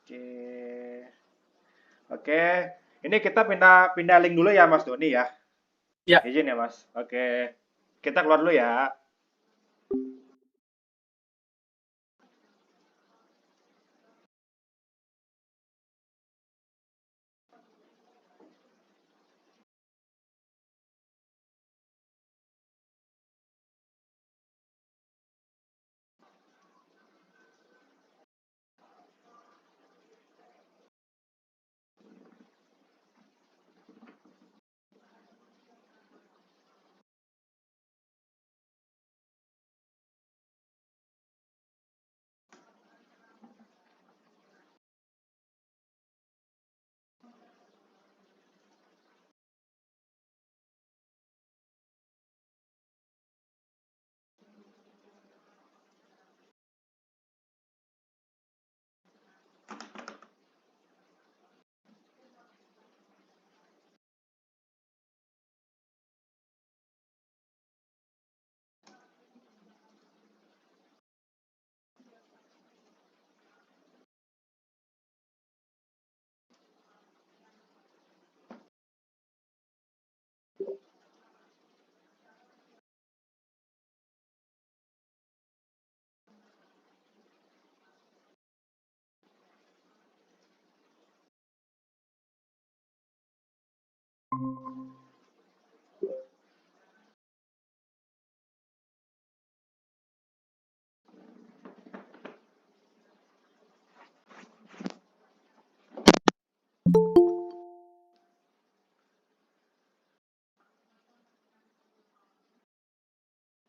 Oke. Oke. Ini kita pindah link dulu ya Mas Doni ya. Ya. Izin ya Mas. Oke. Kita keluar dulu ya.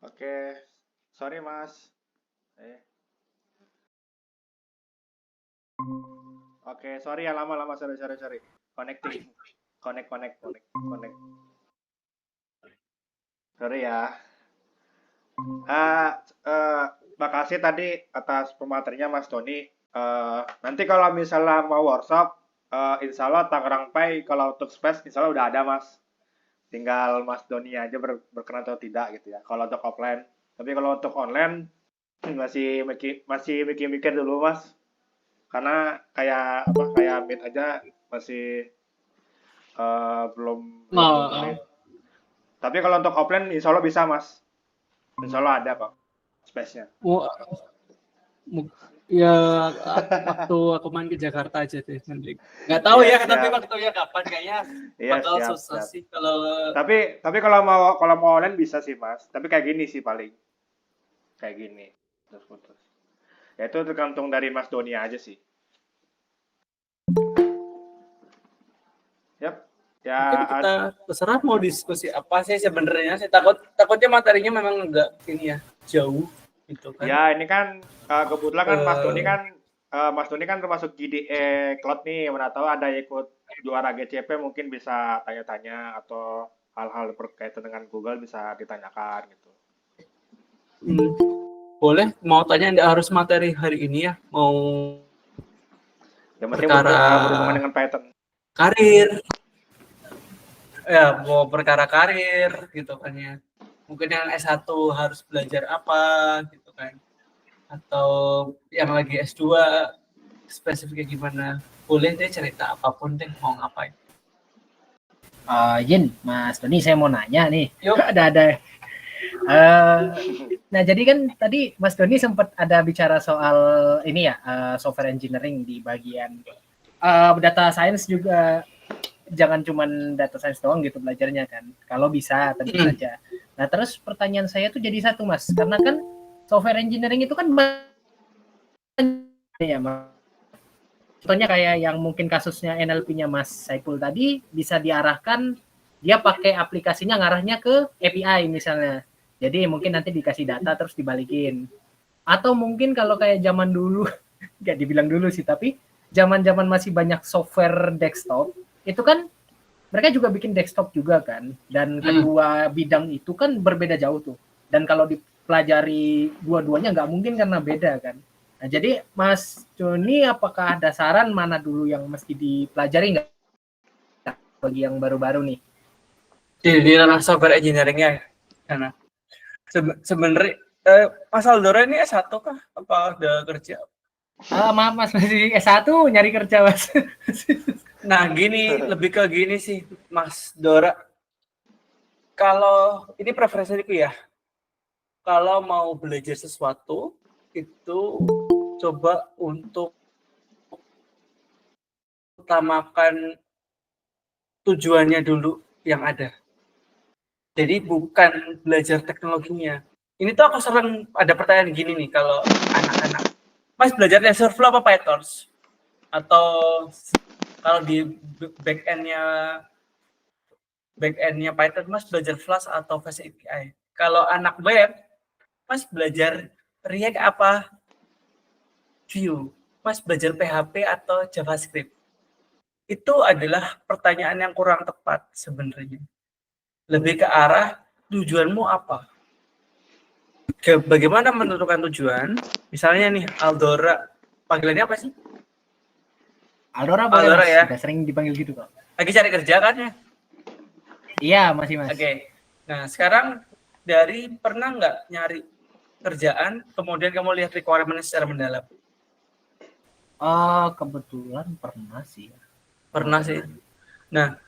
Oke, sorry Mas. Oke, sorry ya lama-lama, sorry. Connecting. Connect. Sorry ya. Makasih tadi atas pematerinya Mas Doni. Nanti kalau misalnya mau workshop, insya Allah Tangerang Pai kalau untuk space insya Allah udah ada Mas. Tinggal Mas Doni aja berkenan atau tidak gitu ya. Kalau untuk offline, tapi kalau untuk online masih mikir dulu Mas. Karena kayak Meet aja masih belum valid. Tapi kalau untuk offline insya Allah bisa Mas. Insya Allah ada kok space-nya. Ya waktu aku main ke Jakarta aja deh nanti. Nggak tahu ya, tapi waktunya kapan kayaknya bakal susah sih kalau. Tapi kalau mau online bisa sih Mas. Tapi kayak gini sih paling. Kayak gini. Putus. Ya itu tergantung dari Mas Doni aja sih. Yap. Ya. Mungkin kita terserah mau diskusi apa sih sebenarnya. Saya takutnya materinya memang enggak ini ya jauh gitu kan. Ya ini kan kebetulan kan Mas Doni kan termasuk GDE Cloud nih. Mana tahu ada ikut juara GCP mungkin bisa tanya-tanya atau hal-hal berkaitan dengan Google bisa ditanyakan gitu. Boleh, mau tanya enggak harus materi hari ini ya, mau yang penting berhubungan dengan Python. Karir. Ya, mau perkara karir gitu kan ya. Mungkin yang S1 harus belajar apa gitu kan. Atau yang lagi S2 spesifiknya gimana. Boleh deh cerita apapun deh mau ngapain. Yin, Mas Doni, saya mau nanya nih. Yuk. Ada. Nah, jadi kan tadi Mas Doni sempat ada bicara soal ini ya, software engineering di bagian data science juga. Jangan cuman data science doang gitu belajarnya kan. Kalau bisa tentu saja. Nah, terus pertanyaan saya tuh jadi satu Mas, karena kan software engineering itu kan ya Mas. Contohnya kayak yang mungkin kasusnya NLP-nya Mas Saiful tadi bisa diarahkan dia pakai aplikasinya ngarahnya ke API misalnya. Jadi mungkin nanti dikasih data terus dibalikin. Atau mungkin kalau kayak zaman dulu, nggak dibilang dulu sih, tapi zaman-zaman masih banyak software desktop, itu kan mereka juga bikin desktop juga kan. Dan kedua bidang itu kan berbeda jauh tuh. Dan kalau dipelajari dua-duanya nggak mungkin karena beda kan. Nah, jadi Mas Joni apakah ada saran mana dulu yang mesti dipelajari nggak bagi yang baru-baru nih? Di ranah software engineering-nya karena sebenarnya Mas Aldora ini S1 kah? Apa udah kerja? Maaf Mas, masih S1 nyari kerja Mas. Nah gini, lebih ke gini sih Mas Dora. Kalau ini preferensiku ya, kalau mau belajar sesuatu itu coba untuk utamakan tujuannya dulu yang ada. Jadi bukan belajar teknologinya. Ini tuh aku sering ada pertanyaan gini nih kalau anak-anak, Mas belajar TensorFlow apa PyTorch? Atau kalau di back-end-nya Python, Mas belajar Flash atau Fast API? Kalau anak web, Mas belajar React apa? Vue. Mas belajar PHP atau JavaScript? Itu adalah pertanyaan yang kurang tepat sebenarnya. Lebih ke arah tujuanmu apa? Bagaimana menentukan tujuan? Misalnya nih Aldora, panggilannya apa sih? Aldora boleh Aldora Mas, ya. udah sering dipanggil gitu kok. Lagi cari kerja kan ya? Iya masih Mas. Oke. Nah sekarang dari pernah nggak nyari kerjaan, kemudian kamu lihat requirement secara mendalam? Kebetulan pernah sih. Pernah sih. Nah,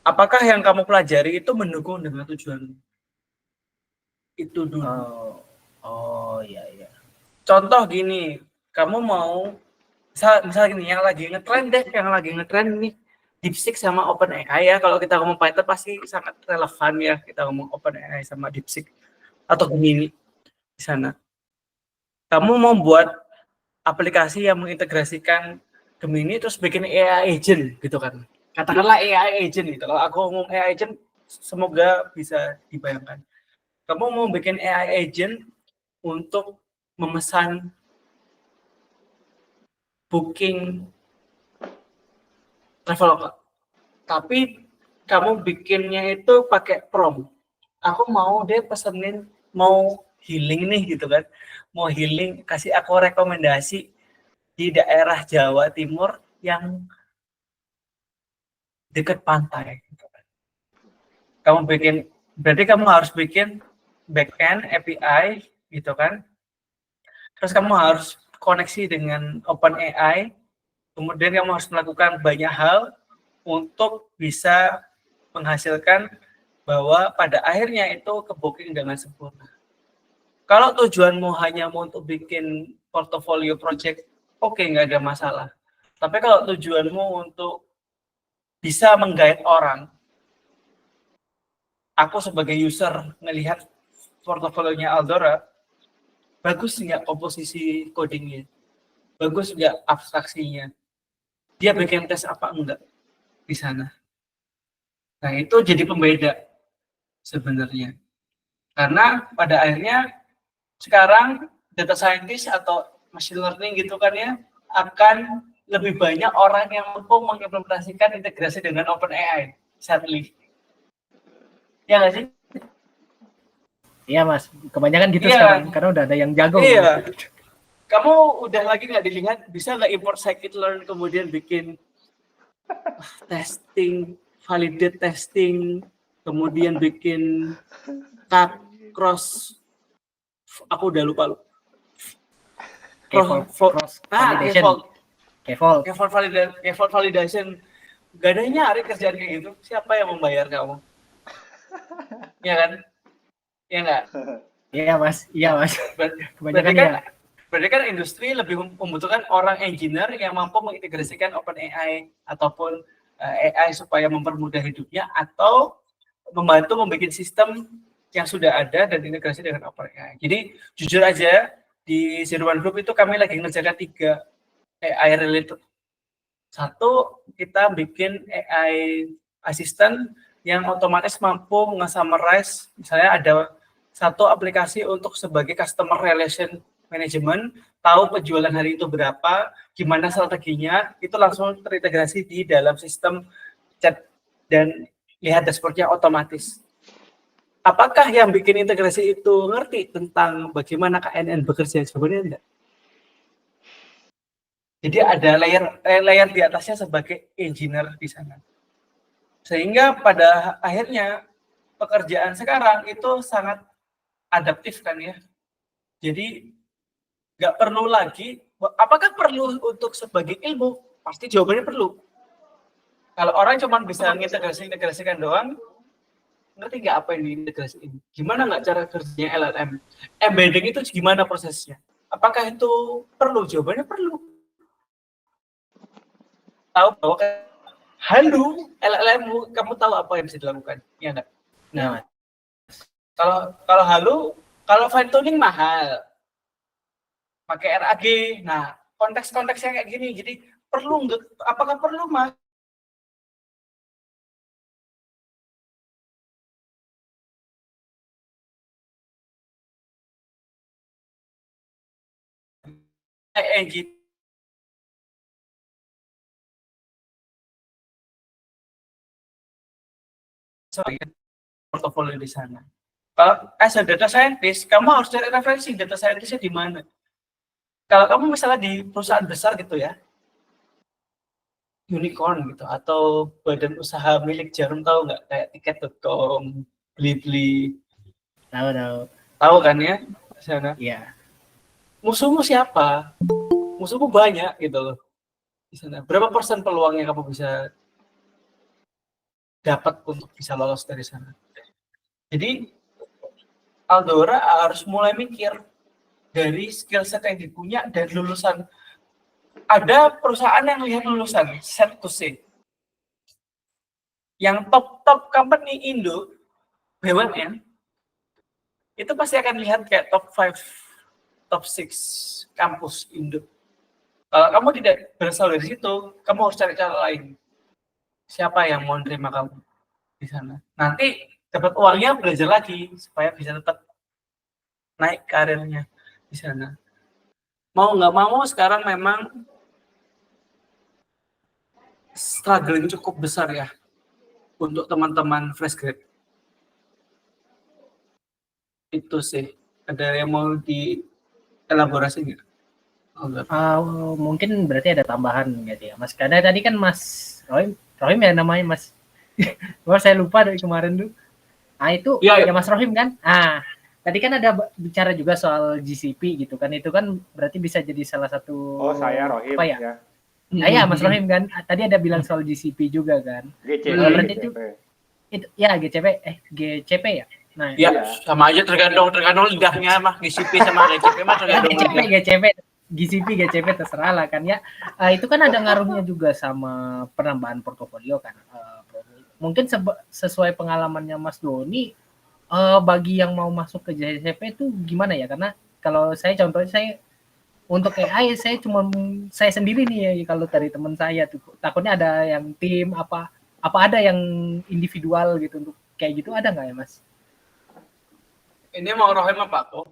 apakah yang kamu pelajari itu mendukung dengan tujuan itu dulu? Iya. Contoh gini, kamu mau misal gini, yang lagi ngetren nih, DeepSeek sama OpenAI ya. Kalau kita ngomong Python pasti sangat relevan ya kita ngomong OpenAI sama DeepSeek atau Gemini di sana. Kamu mau buat aplikasi yang mengintegrasikan Gemini terus bikin AI agent gitu kan. Katakanlah AI agent gitu. Kalau aku ngomong AI agent semoga bisa dibayangkan. Kamu mau bikin AI agent untuk memesan booking travel, tapi kamu bikinnya itu pakai prompt. Aku mau dia pesenin mau healing nih gitu kan, mau healing, kasih aku rekomendasi di daerah Jawa Timur yang dekat pantai. Gitu kan. Berarti kamu harus bikin backend API gitu kan. Terus kamu harus koneksi dengan OpenAI. Kemudian kamu harus melakukan banyak hal untuk bisa menghasilkan bahwa pada akhirnya itu ke booking dengan sempurna. Kalau tujuanmu hanya mau untuk bikin portfolio project, oke, nggak ada masalah. Tapi kalau tujuanmu untuk bisa menggait orang, aku sebagai user melihat portofolionya Aldora, bagus nggak komposisi codingnya, bagus nggak abstraksinya, dia bikin tes apa enggak di sana. Nah, itu jadi pembeda sebenarnya. Karena pada akhirnya sekarang data scientist atau machine learning gitu kan ya, akan lebih banyak orang yang mampu mengimplementasikan integrasi dengan OpenAI, sadly. Ya nggak sih? Iya Mas, kebanyakan gitu Iya. sekarang karena udah ada yang jago. Iya. Kamu udah lagi nggak dilihat, bisa nggak import scikit-learn kemudian bikin testing, validate testing, kemudian bikin cut, cross, aku udah lupa loh. Cross validation. Default validation. Gak ada yang nyari kerjaan kayak gitu. Siapa yang membayar kamu? Iya kan? Iya nggak? Iya Mas, iya Mas. Berarti kan industri lebih membutuhkan orang engineer yang mampu mengintegrasikan OpenAI ataupun AI supaya mempermudah hidupnya atau membantu membuat sistem yang sudah ada dan integrasi dengan OpenAI. Jadi jujur aja di Zero One Group itu kami lagi ngerjakan 3 AI related. Satu, kita bikin AI assistant yang otomatis mampu nge-summarize, misalnya ada satu aplikasi untuk sebagai customer relation management, tahu penjualan hari itu berapa, gimana strateginya, itu langsung terintegrasi di dalam sistem chat dan lihat dashboardnya otomatis. Apakah yang bikin integrasi itu ngerti tentang bagaimana KNN bekerja? Sebenarnya enggak. Jadi ada layer di atasnya sebagai engineer di sana. Sehingga pada akhirnya pekerjaan sekarang itu sangat adaptif kan ya. Jadi nggak perlu lagi, apakah perlu untuk sebagai ilmu? Pasti jawabannya perlu. Kalau orang cuma bisa integrasikan doang, ngerti nggak apa yang diintegrasiin? Gimana nggak cara kerjanya LLM? Embedding itu gimana prosesnya? Apakah itu perlu? Jawabannya perlu. Tahu bahwa halu LLM, kamu tahu apa yang bisa dilakukan? Ya nggak? Nah, kalau halu, kalau fine tuning mahal, pakai RAG. Nah, konteks-konteksnya kayak gini. Jadi perlu nggak? Apakah perlu mas? Engine portofolio di sana. Kalau as a data scientist, kamu harus cari referensi data scientistnya di mana. Kalau kamu misalnya di perusahaan besar gitu ya, unicorn gitu, atau badan usaha milik Jarum, tahu nggak? Kayak tiket.com, Blibli. Tahu kan ya? Di sana. Iya. Musuhmu siapa? Musuhmu banyak gitu loh. Di sana. Berapa persen peluangnya kamu bisa dapat untuk bisa lolos dari sana? Jadi Aldora harus mulai mikir dari skill set yang dipunya dan lulusan. Ada perusahaan yang lihat lulusan, set to say. yang top company Indo, BUMN, itu pasti akan lihat kayak top 5, top 6 kampus Indo. Kalau kamu tidak berasal dari situ, kamu harus cari cara lain. Siapa yang mau nerima kamu di sana? Nanti dapat uangnya belajar lagi supaya bisa tetap naik karirnya di sana. Mau nggak mau sekarang memang struggling cukup besar ya untuk teman-teman fresh grad. Itu sih. Ada yang mau dielaborasi nggak? Mungkin berarti ada tambahan gitu ya, Mas. Karena tadi kan Mas Rohim ya namanya Mas. Wah, saya lupa dari kemarin tuh. Itu ya Mas Rohim kan? Tadi kan ada bicara juga soal GCP gitu kan. Itu kan berarti bisa jadi salah satu. Oh, saya Rohim apa ya? ya. Ya Mas Rohim kan. Tadi ada bilang soal GCP juga kan. Berarti GCP. Itu ya GCP ya. Nah, ya sama aja tergantung lidahnya mah GCP sama GCP mah tergantung GCP terserah lah kan ya. Itu kan ada ngaruhnya juga sama penambahan portofolio kan. Mungkin sesuai pengalamannya Mas Doni, bagi yang mau masuk ke GCP itu gimana ya? Karena kalau contohnya saya untuk AI saya sendiri nih ya, kalau dari teman saya tuh takutnya ada yang tim apa ada yang individual gitu untuk kayak gitu, ada nggak ya Mas? Ini mau Rohim apa aku?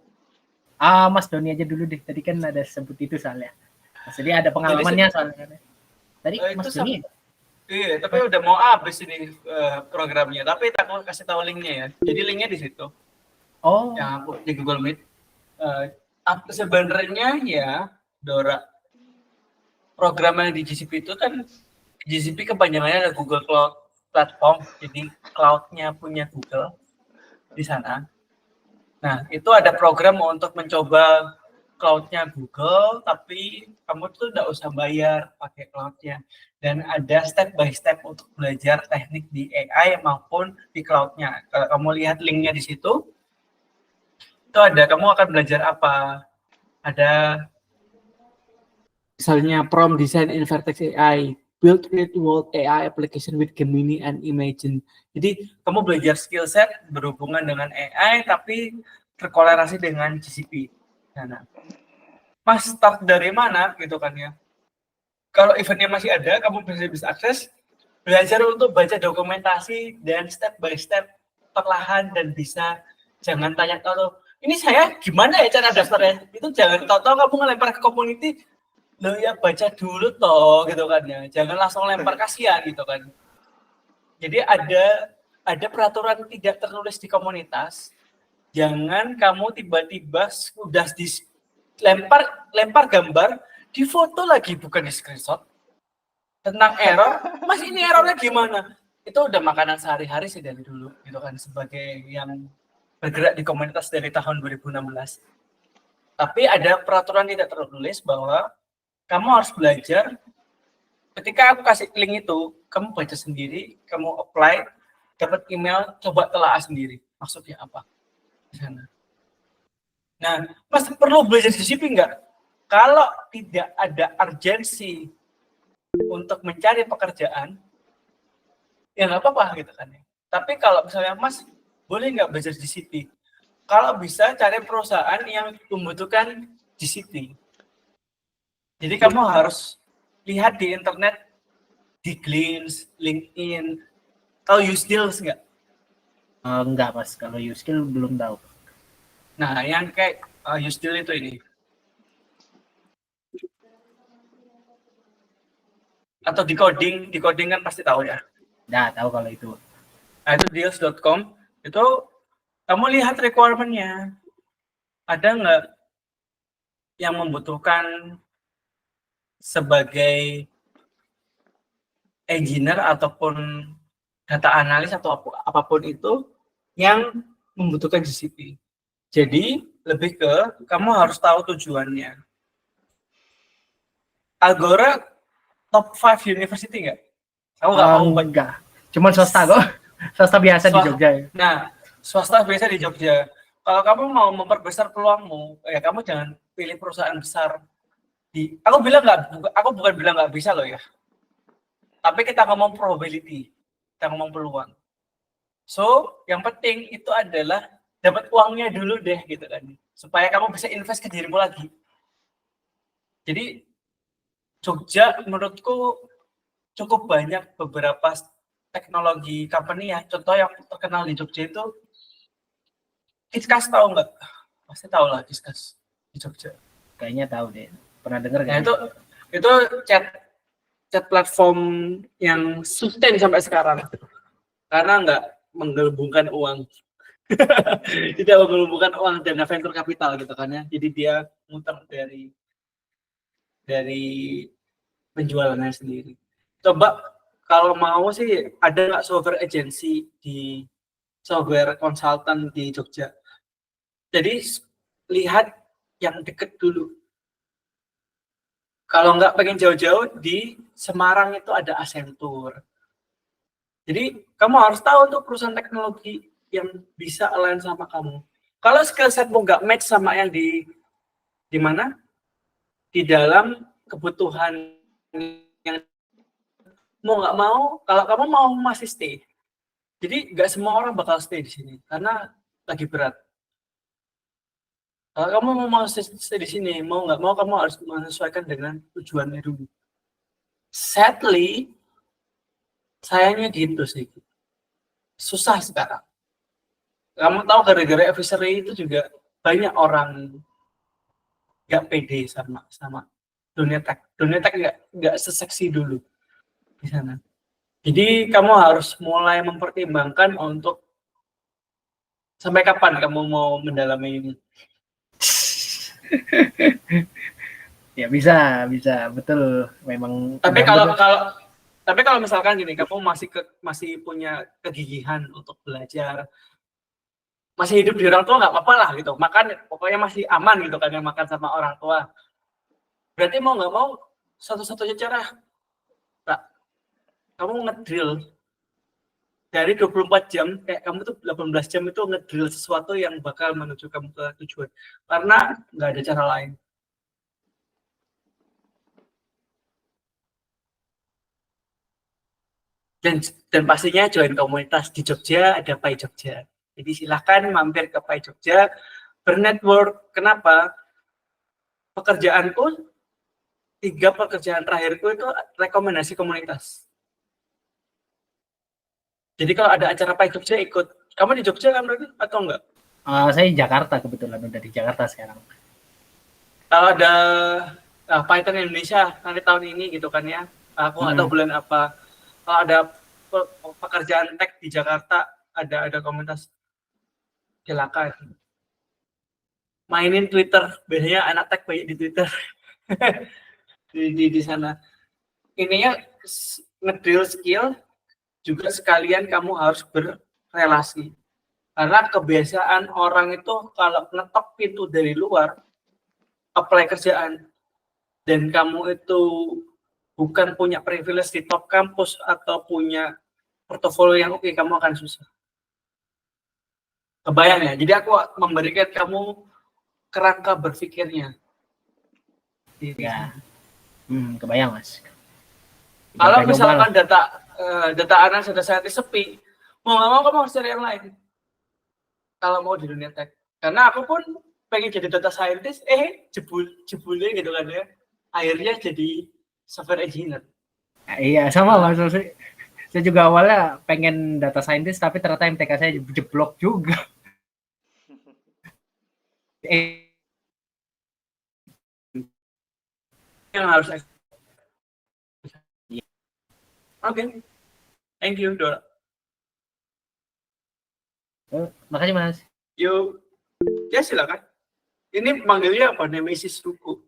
Mas Doni aja dulu deh. Tadi kan ada sebut itu soalnya. Jadi ada pengalamannya soalnya. Tadi Mas Doni. Iya, tapi udah mau habis ini programnya. Tapi aku kasih tahu linknya ya. Jadi linknya di situ. Oh. Yang aku di Google Meet. Sebenarnya ya, Dora, programnya di GCP itu kan GCP kepanjangannya ada Google Cloud Platform. Jadi cloud-nya punya Google di sana. Nah, itu ada program untuk mencoba cloud-nya Google, tapi kamu tuh nggak usah bayar pakai cloud-nya. Dan ada step by step untuk belajar teknik di AI maupun di cloud-nya. Kalau kamu lihat linknya di situ, itu ada, kamu akan belajar apa. Ada misalnya prompt design in Vertex AI, build real-world AI application with Gemini and Imagen. Jadi kamu belajar skill set berhubungan dengan AI, tapi terkolerasi dengan GCP. Nah, Mas start dari mana gitu kan ya? Kalau eventnya masih ada, kamu bisa akses, belajar untuk baca dokumentasi dan step by step perlahan dan bisa jangan tanya tahu ini saya gimana ya cara daftarnya, itu jangan tahu kamu ngelempar ke community, lo ya baca dulu toh gitu kan ya, jangan langsung lempar, kasihan gitu kan. Jadi ada peraturan tidak tertulis di komunitas, jangan kamu tiba-tiba udah lempar gambar, di foto lagi bukan di screenshot, tentang error, Mas ini errornya gimana? Itu udah makanan sehari-hari sih dari dulu gitu kan, sebagai yang bergerak di komunitas dari tahun 2016. Tapi ada peraturan tidak tertulis bahwa kamu harus belajar. Ketika aku kasih link itu, kamu baca sendiri, kamu apply, dapat email, coba telaah sendiri maksudnya apa di sana. Nah, Mas perlu belajar GCP nggak? Kalau tidak ada urgensi untuk mencari pekerjaan, ya nggak apa-apa gitu kan ya. Tapi kalau misalnya Mas boleh nggak belajar GCP? Kalau bisa cari perusahaan yang membutuhkan GCP. Jadi kamu harus lihat di internet, di Glints, LinkedIn. Tahu Uskills nggak? Enggak Mas, kalau Uskill belum tahu. Nah, yang kayak Uskill itu ini. Atau di coding kan pasti tahu ya. Nah, tahu kalau itu. Nah, itu deals.com, itu kamu lihat requirement-nya. Ada nggak yang membutuhkan sebagai engineer ataupun data analis atau apapun itu yang membutuhkan GCP. Jadi lebih ke kamu harus tahu tujuannya. Agora top 5 university nggak? Aku nggak mau. Enggak. Cuman swasta kok. Swasta biasa di Jogja. Nah, swasta biasa di Jogja. Kalau kamu mau memperbesar peluangmu, ya kamu jangan pilih perusahaan besar. Aku bukan bilang nggak bisa loh ya. Tapi kita ngomong probability. kita ngomong peluang. So, yang penting itu adalah dapat uangnya dulu deh gitu kan. Supaya kamu bisa invest ke dirimu lagi. Jadi Jogja menurutku cukup banyak beberapa teknologi company ya. Contoh yang terkenal di Jogja itu Kiskas, tahu nggak? Pasti tahu lah Kiskas di Jogja. Kayaknya tahu deh. Pernah dengar Nah, gak? itu chat platform yang sustain sampai sekarang. Karena nggak menggelembungkan uang. Tidak menggelembungkan uang dana venture capital gitu kan ya. Jadi dia muter dari penjualannya sendiri. Coba kalau mau sih ada nggak software agency di software consultant di Jogja. Jadi lihat yang deket dulu. Kalau nggak pengen jauh-jauh, di Semarang itu ada Accenture. Jadi kamu harus tahu untuk perusahaan teknologi yang bisa align sama kamu. Kalau skill setmu nggak match sama yang di mana? Di dalam kebutuhan yang mau nggak mau, kalau kamu mau masih stay. Jadi nggak semua orang bakal stay di sini karena lagi berat. Kalau kamu mau stay di sini, mau nggak mau kamu harus menyesuaikan dengan tujuannya dulu. Sadly, sayangnya gitu sih. Susah sekarang. Kamu tahu gara-gara advisory itu juga banyak orang nggak pede sama dunia tech. Dunia tech nggak seseksi dulu di sana. Jadi kamu harus mulai mempertimbangkan untuk sampai kapan kamu mau mendalami ini. Ya bisa betul memang. Tapi kalau misalkan gini, kamu masih punya kegigihan untuk belajar, masih hidup di orang tua nggak apa-apa lah gitu, makan pokoknya masih aman gitu kan yang makan sama orang tua. Berarti mau nggak mau satu-satunya cara, Pak, kamu ngedrill dari 24 jam, kayak kamu tuh 18 jam itu ngedrill sesuatu yang bakal menuju kamu ke tujuan. Karena nggak ada cara lain. Dan pastinya join komunitas di Jogja, ada Pai Jogja. Jadi silahkan mampir ke Pai Jogja, bernetwork. Kenapa? Pekerjaanku, 3 pekerjaan terakhirku itu rekomendasi komunitas. Jadi kalau ada acara Pai Jogja ikut. Kamu di Jogja kan berarti atau enggak? Saya di Jakarta kebetulan, udah di Jakarta sekarang. Kalau ada Python Indonesia nanti tahun ini gitu kan ya. Aku nggak tahu bulan apa. Kalau ada pekerjaan tech di Jakarta, ada komunitas, silakan. Mainin Twitter, biasanya anak tech banyak di Twitter. di sana. Ininya ngedrill skill, juga sekalian kamu harus berrelasi. Karena kebiasaan orang itu kalau ngetok pintu dari luar, apply kerjaan, dan kamu itu bukan punya privilege di top kampus atau punya portofolio yang oke, kamu akan susah. Kebayang ya? Jadi aku memberikan kamu kerangka berpikirnya. Ya, kebayang mas. Kalau misalkan data analis data scientist sepi, mau nggak mau kamu harus cari yang lain. Kalau mau di dunia tech, karena aku pun pengen jadi data scientist, jebulnya gitu kan ya, akhirnya jadi software engineer. Iya sama mas. Saya juga awalnya pengen data scientist, tapi ternyata MTK saya jeblok juga. Yang harus. Oke. Thank you, Dora. Makasih mas. Yuk. Ya silakan. Ini manggilnya apa? Nemesis Ruko.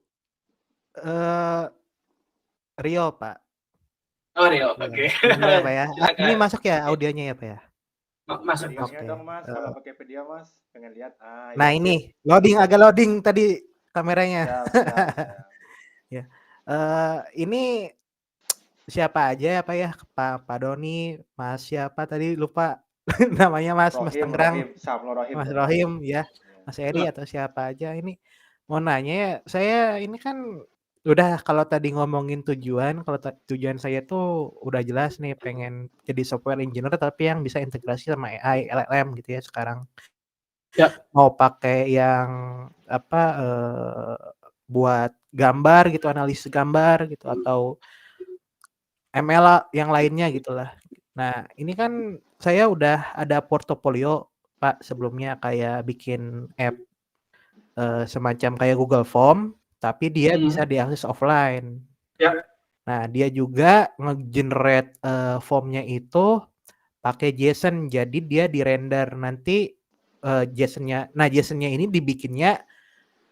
Rio, Pak. Oh, Rio. Oke. Boleh, Pak ya. Silakan. Ini masuk ya audionya ya, Pak ya? Masuk. Oke. Dong mas, kalau pakai video mas, pengen lihat. Nah ini agak loading tadi kameranya. Ya. Ini siapa aja ya Pak ya? Pak Doni, Mas siapa tadi lupa namanya Mas Tangerang, Mas Rohim ya, Mas Eri atau siapa aja ini. Mau nanya ya, saya ini kan Udah kalau tadi ngomongin tujuan, kalau tujuan saya tuh udah jelas nih pengen jadi software engineer tapi yang bisa integrasi sama AI, LLM gitu ya sekarang. Ya. Mau pakai yang apa buat gambar gitu, analisis gambar gitu atau ML yang lainnya gitulah. Nah, ini kan saya udah ada portofolio Pak sebelumnya kayak bikin app semacam kayak Google Form, tapi dia bisa diakses offline. Ya. Nah, dia juga nge-generate formnya itu pakai JSON, jadi dia di-render nanti JSON-nya. Nah, JSON-nya ini dibikinnya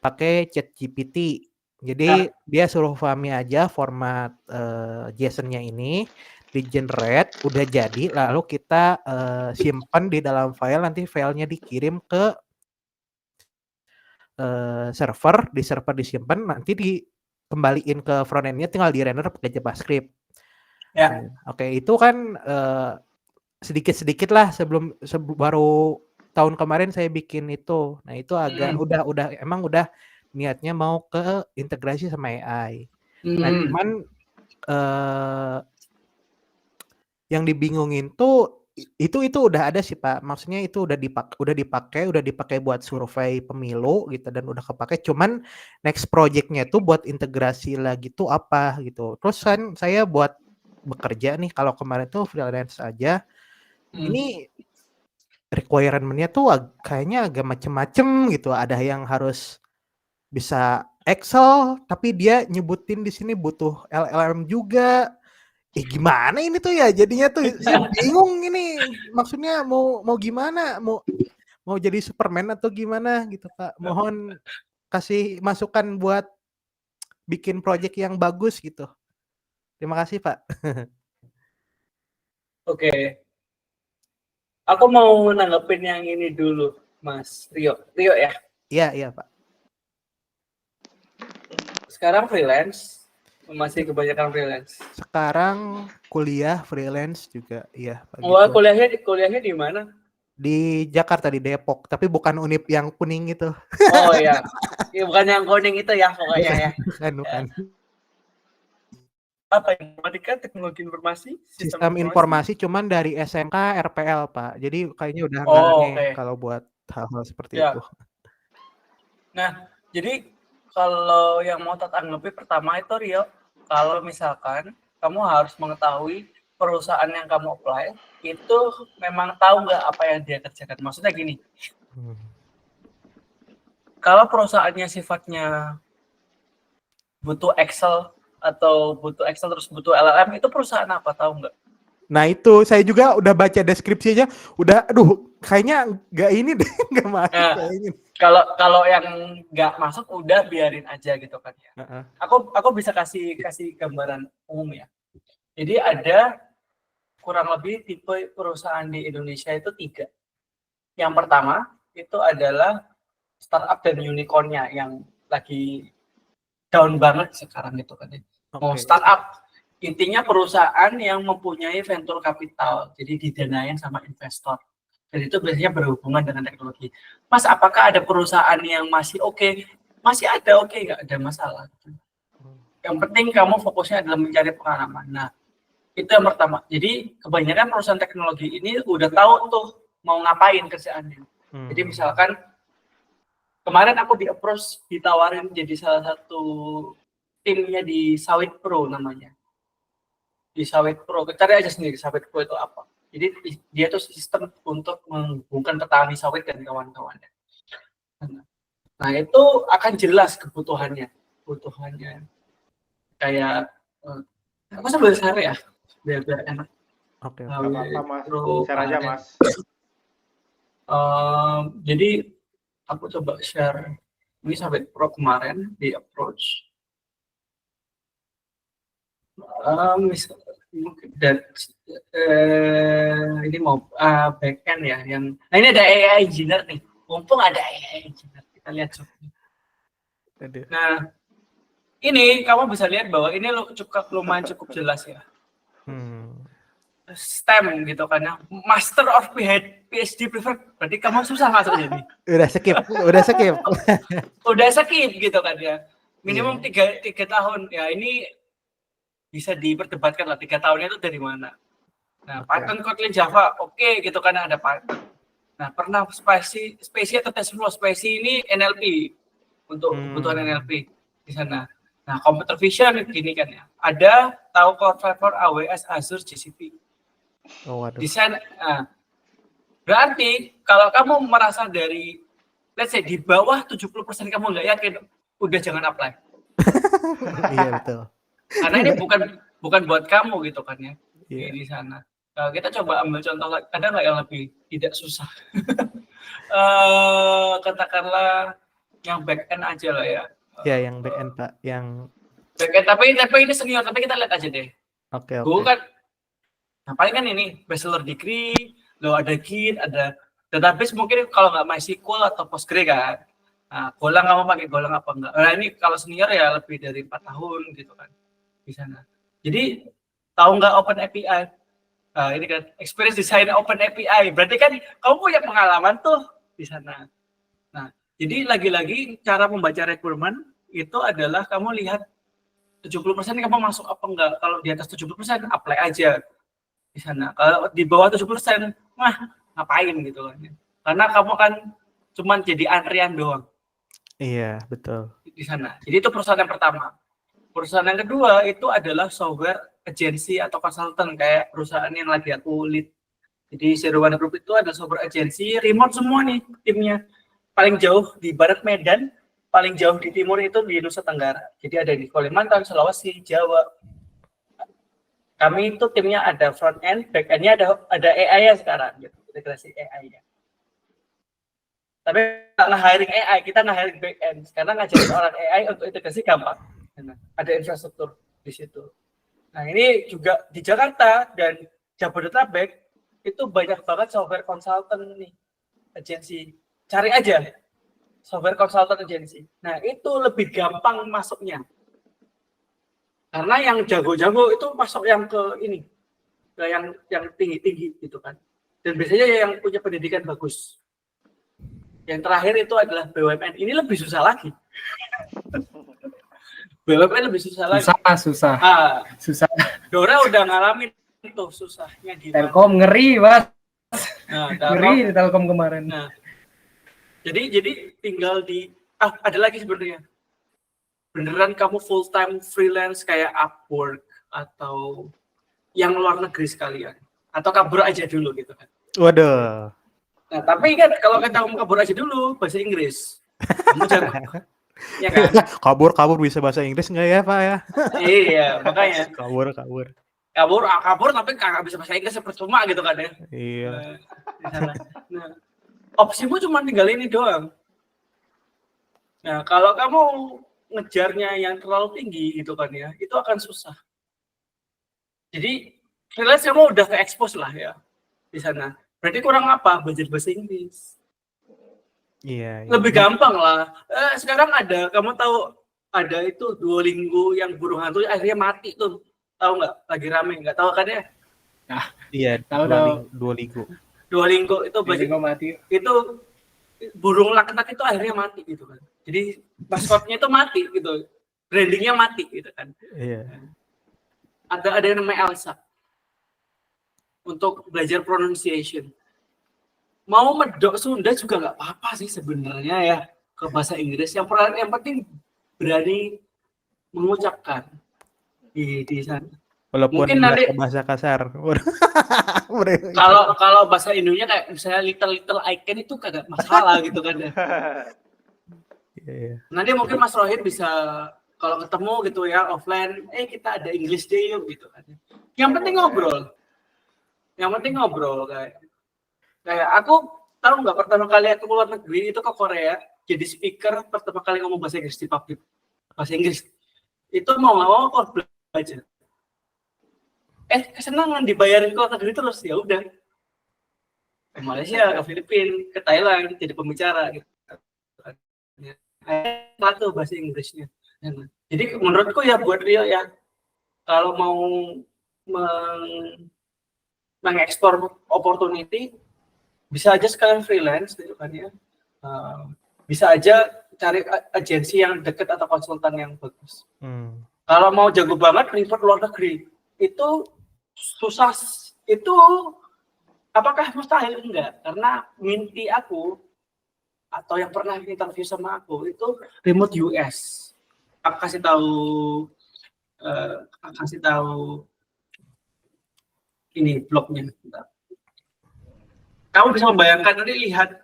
pakai ChatGPT. Jadi dia suruh Fahmi aja format JSON-nya ini di-generate, udah jadi, lalu kita simpan di dalam file, nanti filenya dikirim ke server, di server disimpan, nanti dikembaliin ke front end-nya tinggal di-render pakai JavaScript. Ya. Oke, itu kan sedikit-sedikit lah sebelum baru tahun kemarin saya bikin itu. Nah, itu agak udah emang udah niatnya mau ke integrasi sama AI. Nah, cuman yang dibingungin tuh itu udah ada sih Pak. Maksudnya itu udah dipakai buat survei pemilu gitu dan udah kepakai. Cuman next project-nya tuh buat integrasi lagi tuh apa gitu. Terus kan saya buat bekerja nih kalau kemarin tuh freelance aja. Ini requirement-nya tuh kayaknya agak macem-macem gitu. Ada yang harus bisa Excel, tapi dia nyebutin di sini butuh LLM juga. Gimana ini tuh ya? Jadinya tuh saya bingung ini. Maksudnya mau gimana? Mau jadi Superman atau gimana gitu, Pak? Mohon kasih masukan buat bikin project yang bagus gitu. Terima kasih, Pak. Oke. Aku mau nanggepin yang ini dulu, Mas Rio. Rio ya? Iya, Pak. Sekarang freelance, masih kebanyakan freelance. Sekarang kuliah freelance juga, iya. Wah, kuliahnya di mana? Di Jakarta, di Depok, tapi bukan Unip yang kuning itu. Oh iya, bukan yang kuning itu ya pokoknya ya. Bukan. Apa informatika, teknologi informasi, sistem informasi cuman dari SMK RPL Pak, jadi kayaknya udah nggak aneh kalau buat hal-hal seperti itu. Nah, jadi kalau yang mau tak tanggapi pertama itu Rio, kalau misalkan kamu harus mengetahui perusahaan yang kamu apply itu memang tahu nggak apa yang dia kerjakan. Maksudnya gini, kalau perusahaannya sifatnya butuh Excel atau butuh Excel terus butuh LLM, itu perusahaan apa, tahu nggak? Nah itu saya juga udah baca deskripsinya, udah aduh kayaknya nggak ini deh, nggak masuk kayaknya. Kalau yang nggak masuk udah biarin aja gitu kan ya. Aku bisa kasih gambaran umum ya. Jadi ada kurang lebih tipe perusahaan di Indonesia itu 3. Yang pertama itu adalah startup dan unicorn-nya yang lagi down banget sekarang gitu kan ya. Mau startup, intinya perusahaan yang mempunyai venture capital, jadi didanain sama investor. Dan itu biasanya berhubungan dengan teknologi. Mas, apakah ada perusahaan yang masih oke? Masih ada, oke, nggak ada masalah. Yang penting kamu fokusnya adalah mencari pengalaman. Nah, itu yang pertama. Jadi kebanyakan perusahaan teknologi ini udah tahu tuh mau ngapain kerjaannya. Jadi misalkan kemarin aku di-approach, ditawarin jadi salah satu timnya di Sawit Pro namanya. Di Sawit Pro, cari aja sendiri Sawit Pro itu apa. Jadi dia tuh sistem untuk menghubungkan petani sawit dan kawan-kawannya. Nah itu akan jelas kebutuhannya. Kayak apa sambil share ya, biar enak. Oke. Apa Mas? Share aja Mas. Jadi aku coba share ini Sawit Pro kemarin di approach. Dan ini mau backend ya yang nah ini ada AI engineer nih, mumpung ada AI engineer kita lihat coba. Nah ini kamu bisa lihat bahwa ini lumayan cukup jelas ya. STEM gitu kan ya, Master of PhD preferred, berarti kamu susah masuk jadi. Udah skip. Udah skip gitu kan ya. minimum 3 tahun. Ya ini bisa diperdebatkan lah 3 tahunnya itu dari mana. Nah, Python, Kotlin, Java, oke gitu kan ada Python. Nah, pernah spesi atau TensorFlow spesi ini NLP untuk kebutuhan NLP di sana. Nah, computer vision gini kan ya. Ada tahu Cloud Platform, AWS, Azure, GCP. Oh, waduh. Desain. Nah, berarti kalau kamu merasa dari let's say di bawah 70% kamu nggak yakin, udah jangan apply. Iya betul. Karena ini bukan buat kamu gitu kan ya. Iya. Di sana. Kita coba ambil contoh, ada nggak yang lebih tidak susah? Katakanlah yang back end aja lah ya. Ya yang back end Pak, yang Back end, tapi ini senior, tapi kita lihat aja deh. oke. Gue kan, nah paling kan ini bachelor degree, lo ada Git, ada database mungkin kalau nggak MySQL atau Postgre kan. Nah, Golang kamu pakai Golang apa enggak? Nah ini kalau senior ya lebih dari 4 tahun gitu kan di sana. Jadi tahu nggak Open API? Nah, ini kan experience design Open API. Berarti kan kamu punya pengalaman tuh di sana. Nah, jadi lagi-lagi cara membaca requirement itu adalah kamu lihat 70% kamu masuk apa enggak. Kalau di atas 70% apply aja di sana. Kalau di bawah 70%, mah ngapain gitu kan. Karena kamu kan cuman jadi antrian doang. Iya, betul. Di sana. Jadi itu perusahaan yang pertama. Perusahaan yang kedua itu adalah software agency atau konsultan kayak perusahaan yang lagi aku lead. Jadi Zero One Group itu ada software agency, remote semua nih timnya. Paling jauh di barat Medan, paling jauh di timur itu di Nusa Tenggara. Jadi ada di Kalimantan, Sulawesi, Jawa. Kami itu timnya ada front end, back end-nya ada AI-nya sekarang, gitu, integrasi AI-nya. Tapi kita nge-hiring AI, kita nge-hiring back end. Karena ngajarin orang AI untuk integrasi gampang. Ada infrastruktur di situ. Nah ini juga di Jakarta dan Jabodetabek itu banyak banget software consultant nih, agensi. Cari aja software consultant agency. Nah itu lebih gampang masuknya. Karena yang jago-jago itu masuk yang ke ini, ke yang tinggi-tinggi gitu kan. Dan biasanya yang punya pendidikan bagus. Yang terakhir itu adalah BUMN. Ini lebih susah lagi. BUMN lebih susah lagi. Susah. Susah. Dora udah ngalamin itu susahnya di Telkom ngeri, Mas. Nah, Ngeri di Telkom kemarin. Nah, jadi tinggal di ada lagi sebenarnya. Beneran kamu full time freelance kayak Upwork atau yang luar negeri sekalian atau kabur aja dulu gitu kan. Waduh. Nah, tapi kan kalau kita mau kabur aja dulu bahasa Inggris. Kamu jago. Ya kan? kabur bisa bahasa Inggris nggak ya Pak ya? Iya, makanya. Kabur tapi nggak bisa bahasa Inggris percuma gitu kan ya. Iya. Nah, opsimu cuma tinggal ini doang. Nah, kalau kamu ngejarnya yang terlalu tinggi gitu kan ya, itu akan susah. Jadi, freelance kamu udah ke-expose lah ya di sana. Berarti kurang apa? Belajar bahasa Inggris. Iya. Lebih gampang lah. Sekarang kamu tahu ada itu Duolingo yang burung hantu akhirnya mati tuh. Tahu nggak? Lagi rame, nggak tahu kan ya? Nah, iya, Duolingo itu mati. Itu burung laknat itu akhirnya mati gitu kan. Jadi maskotnya itu mati gitu. Brandingnya mati gitu kan. Iya. Ada yang namanya Elsa. Untuk belajar pronunciation. Mau medok Sunda juga nggak apa-apa sih sebenarnya ya ke bahasa Inggris. Yang penting berani mengucapkan di sana. Walaupun mungkin nanti bahasa kasar. kalau bahasa Indonesia kayak misalnya little icon itu kagak masalah gitu kan ya. Iya. Nanti mungkin Mas Rohit bisa kalau ketemu gitu ya offline, kita ada English Day yuk gitu kan. Yang penting ngobrol kayak aku tahu nggak pertama kali aku keluar negeri itu ke Korea jadi speaker pertama kali ngomong bahasa Inggris di publik bahasa Inggris itu mau nggak mau aku belajar kesenangan dibayarin ke negeri terus ya udah ke Malaysia ke Filipina ke Thailand jadi pembicara gitu satu bahasa Inggrisnya jadi menurutku ya buat Rio ya kalau mau mengekspor opportunity bisa aja sekalian freelance gitu kan ya bisa aja cari agensi yang deket atau konsultan yang bagus. Kalau mau jago banget report luar negeri itu susah, itu apakah mustahil? Enggak, karena mimpi aku atau yang pernah interview sama aku itu remote US. Aku kasih tahu ini blognya. Kamu bisa membayangkan, nanti lihat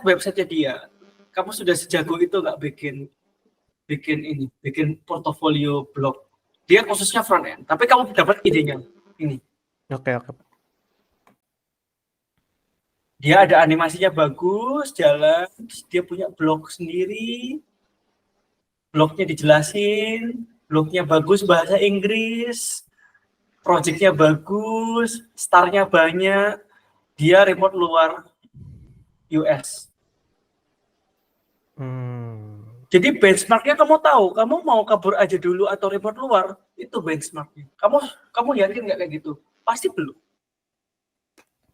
website-nya dia. Kamu sudah sejago itu nggak bikin portofolio blog. Dia khususnya front end, tapi kamu dapat idenya ini. Oke. Dia ada animasinya bagus, jalan, dia punya blog sendiri. Blognya dijelasin, blognya bagus bahasa Inggris, projectnya bagus, starnya banyak, dia remote luar US. Jadi benchmarknya kamu tahu, kamu mau kabur aja dulu atau remote luar, itu benchmarknya. Kamu yakin nggak kayak gitu? Pasti belum.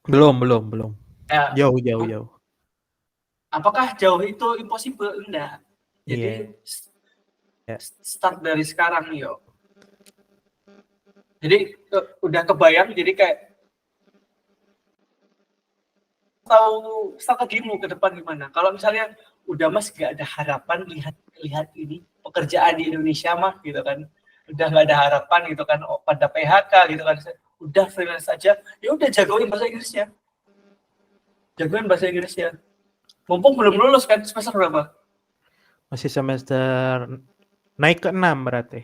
Belum. Ya, Jauh. apakah jauh itu impossible? Enggak. Jadi start dari sekarang yuk. Jadi udah kebayang, jadi kayak tahu strategimu ke depan gimana. Kalau misalnya udah Mas gak ada harapan lihat ini pekerjaan di Indonesia mah gitu kan, udah nggak ada harapan gitu kan, pada PHK gitu kan, udah freelance aja, ya udah jagoin bahasa Inggrisnya. Mumpung belum lulus kan, semester berapa? Masih semester naik ke 6 berarti.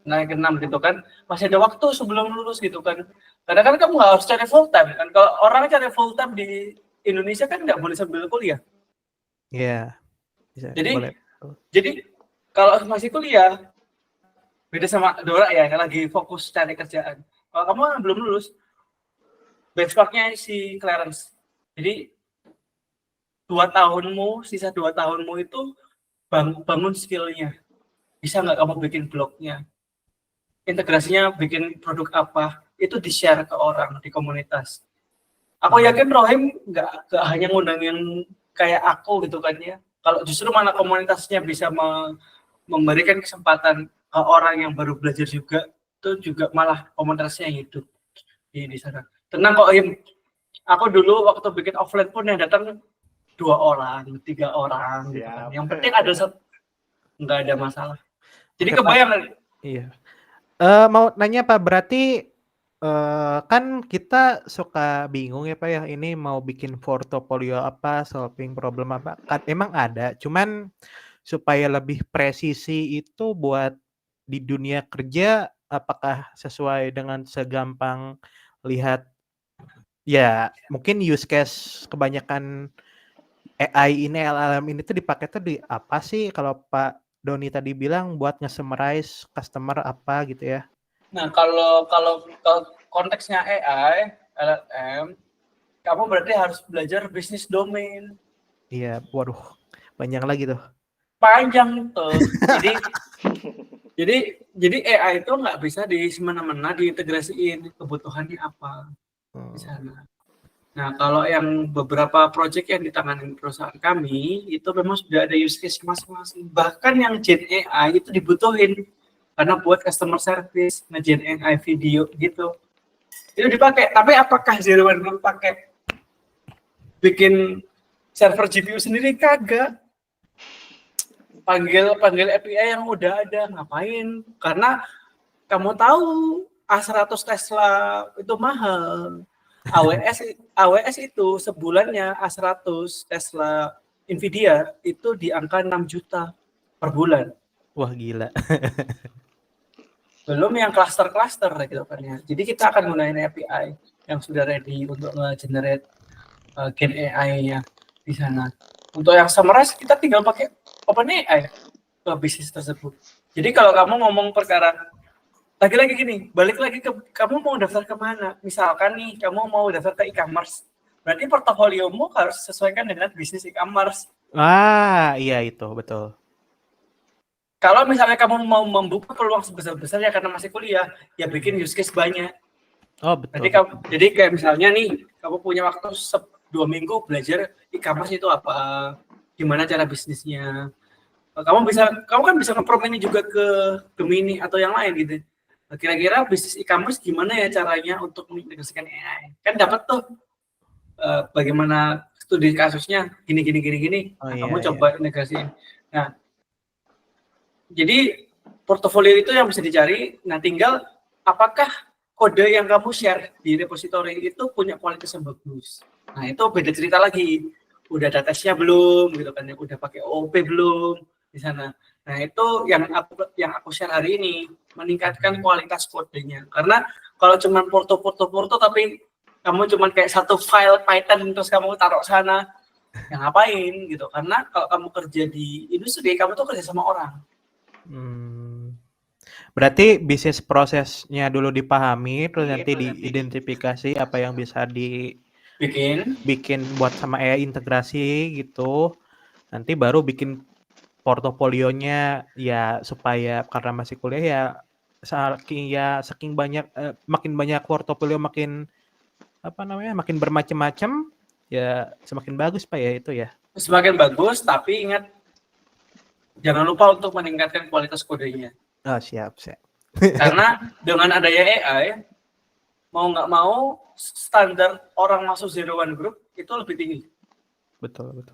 Naik ke 6 gitu kan, masih ada waktu sebelum lulus gitu kan. Karena kan kamu nggak harus cari full time kan. Kalau orang cari full time di Indonesia kan nggak boleh sambil kuliah. Iya. Jadi kalau masih kuliah, beda sama Dora ya, yang lagi fokus cari kerjaan. Kalau kamu belum lulus, benchmarknya si clearance. Jadi sisa 2 tahunmu itu bangun skillnya. Bisa nggak kamu bikin blognya? Integrasinya bikin produk apa? Itu di-share ke orang di komunitas. Aku yakin Rohim nggak hanya ngundang yang kayak aku gitu kan ya. Kalau justru mana komunitasnya bisa memberikan kesempatan ke orang yang baru belajar juga, itu juga malah komunitasnya yang hidup di sana. Tenang kok Him. Aku dulu waktu bikin offline pun yang datang 2 orang, 3 orang gitu kan. Yang penting ada nggak ada masalah. Jadi kebayang. Iya. Mau nanya Pak, berarti kan kita suka bingung ya Pak ya, ini mau bikin portofolio apa, solving problem apa, kan emang ada, cuman supaya lebih presisi itu buat di dunia kerja, apakah sesuai dengan segampang lihat ya mungkin use case kebanyakan AI ini, LLM ini tuh dipakai tuh di apa sih? Kalau Pak Doni tadi bilang buat nge-summarize customer apa gitu ya. Nah, kalau konteksnya AI, LLM, kamu berarti harus belajar bisnis domain. Iya, waduh, panjang lagi tuh. Panjang tuh. jadi AI itu nggak bisa di semena-mena diintegrasiin, kebutuhannya apa di sana. Nah, kalau yang beberapa project yang ditangani perusahaan kami, itu memang sudah ada use case masing-masing. Bahkan yang Gen AI itu dibutuhin karena buat customer service, nge-Gen AI video gitu. Itu dipakai. Tapi apakah Zero One Group pakai bikin server GPU sendiri? Kagak. Panggil API yang udah ada, ngapain? Karena kamu tahu A100 Tesla itu mahal. AWS itu sebulannya A100 Tesla Nvidia itu di angka 6 juta per bulan. Wah, gila. Belum yang cluster-cluster gitu kan ya. Jadi kita akan gunain API yang sudah ready untuk nge-generate Gen AI-nya di sana. Untuk yang summarize kita tinggal pakai OpenAI ke bisnis tersebut. Jadi kalau kamu ngomong perkara lagi-lagi gini, balik lagi ke kamu mau daftar kemana? Misalkan nih, kamu mau daftar ke e-commerce, berarti portofoliomu harus sesuaikan dengan bisnis e-commerce. Iya itu, betul. Kalau misalnya kamu mau membuka peluang sebesar-besarnya karena masih kuliah, ya bikin use case banyak. Oh, betul. Jadi kayak misalnya nih, kamu punya waktu 2 minggu belajar e-commerce itu apa, gimana cara bisnisnya. Kamu kan bisa nge-prom ini juga ke Gemini atau yang lain gitu. Kira-kira bisnis e-commerce gimana ya caranya untuk mengintegrasikan AI? Kan dapat tuh bagaimana studi kasusnya gini. Oh, Nah, iya, kamu iya. coba integrasiin. Nah, jadi portofolio itu yang bisa dicari. Nah, tinggal apakah kode yang kamu share di repository itu punya kualitas yang bagus. Nah, itu beda cerita lagi. Udah ada tesnya belum gitu kan, udah pakai OOP belum di sana. Nah, itu yang aku share hari ini, meningkatkan kualitas kodenya. Karena kalau cuma porto tapi kamu cuma kayak satu file Python terus kamu taruh sana, ya ngapain gitu. Karena kalau kamu kerja di industri, kamu tuh kerja sama orang. Berarti bisnis prosesnya dulu dipahami, terus nanti diidentifikasi apa yang bisa dibikin buat sama AI integrasi gitu. Nanti baru bikin portofolionya ya, supaya karena masih kuliah ya saking banyak makin banyak portofolio, makin makin bermacam-macam ya, semakin bagus Pak ya itu ya. Semakin bagus, tapi ingat jangan lupa untuk meningkatkan kualitas kodenya. Oh, siap. Karena dengan adanya AI, mau nggak mau standar orang masuk Zero One Group itu lebih tinggi. Betul.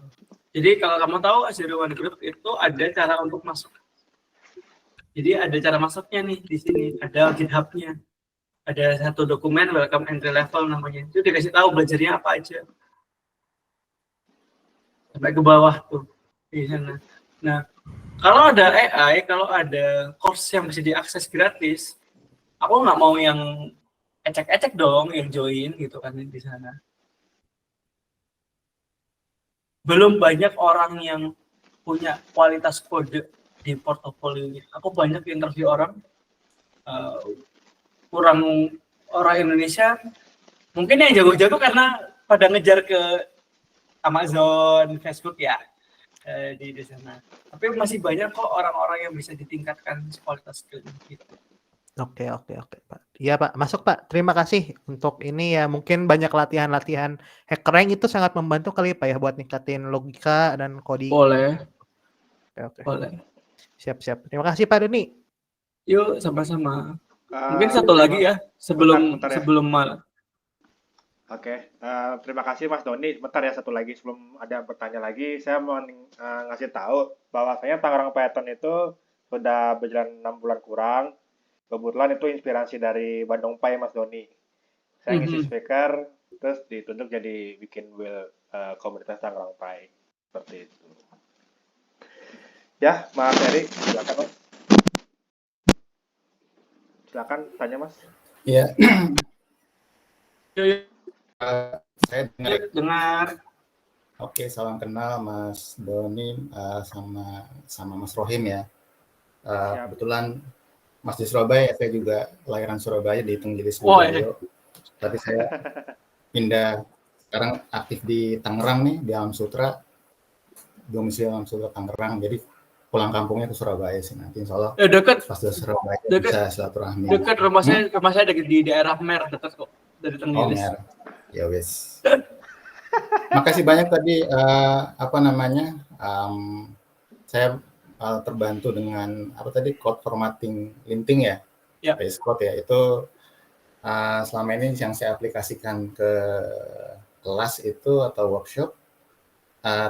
Jadi kalau kamu tahu Zero One Group itu ada cara untuk masuk. Jadi ada cara masuknya nih di sini, ada GitHub-nya. Ada satu dokumen welcome entry level namanya. Itu dikasih tahu belajarnya apa aja. Sampai ke bawah tuh di sana. Nah, kalau ada AI, kalau ada course yang bisa diakses gratis, aku nggak mau yang ecek-ecek dong yang join gitu kan di sana. Belum banyak orang yang punya kualitas kode di portofolionya. Aku banyak interview orang, kurang orang Indonesia, mungkin yang jago-jago karena pada ngejar ke Amazon, Facebook ya, di sana. Tapi masih banyak kok orang-orang yang bisa ditingkatkan kualitas skill gitu. Oke Pak. Iya Pak, masuk Pak. Terima kasih untuk ini ya. Mungkin banyak latihan HackerRank itu sangat membantu kali Pak ya buat ningkatin logika dan coding. Boleh. Oke. Boleh. Siap. Terima kasih Pak Doni. Yuk sama-sama. Mungkin satu lagi ya sebelum malam. Oke, terima kasih Mas Doni. Bentar ya, satu lagi sebelum ada yang bertanya lagi, saya mau ngasih tahu bahwasanya Tangerang Python itu sudah berjalan 6 bulan kurang. Kebetulan itu inspirasi dari Bandung Pai Mas Doni. Saya ngisi speaker, terus ditunjuk jadi bikin wheel komunitas Tangerang Pai. Seperti itu. Ya, Mas Eri, silakan Mas. Silakan tanya Mas. Iya. Yuk. Saya dengar. Oke, salam kenal Mas Doni sama Mas Rohim ya. Kebetulan Mas di Surabaya, saya juga lahiran Surabaya, dihitung jadi Surabaya. Tapi saya pindah sekarang aktif di Tangerang nih, di Alam Sutra, domisili Alam Sutra Tangerang. Jadi pulang kampungnya ke Surabaya sih nanti, insya Allah. Dekat. Pas di Surabaya bisa silaturahmi. Dekat rumah saya di daerah Mer, dekat kok dari Tenggilis. Oh, Mer. Ya wes. Makasih banyak tadi saya terbantu dengan code formatting linting ya, VS Code ya, itu selama ini yang saya aplikasikan ke kelas itu atau workshop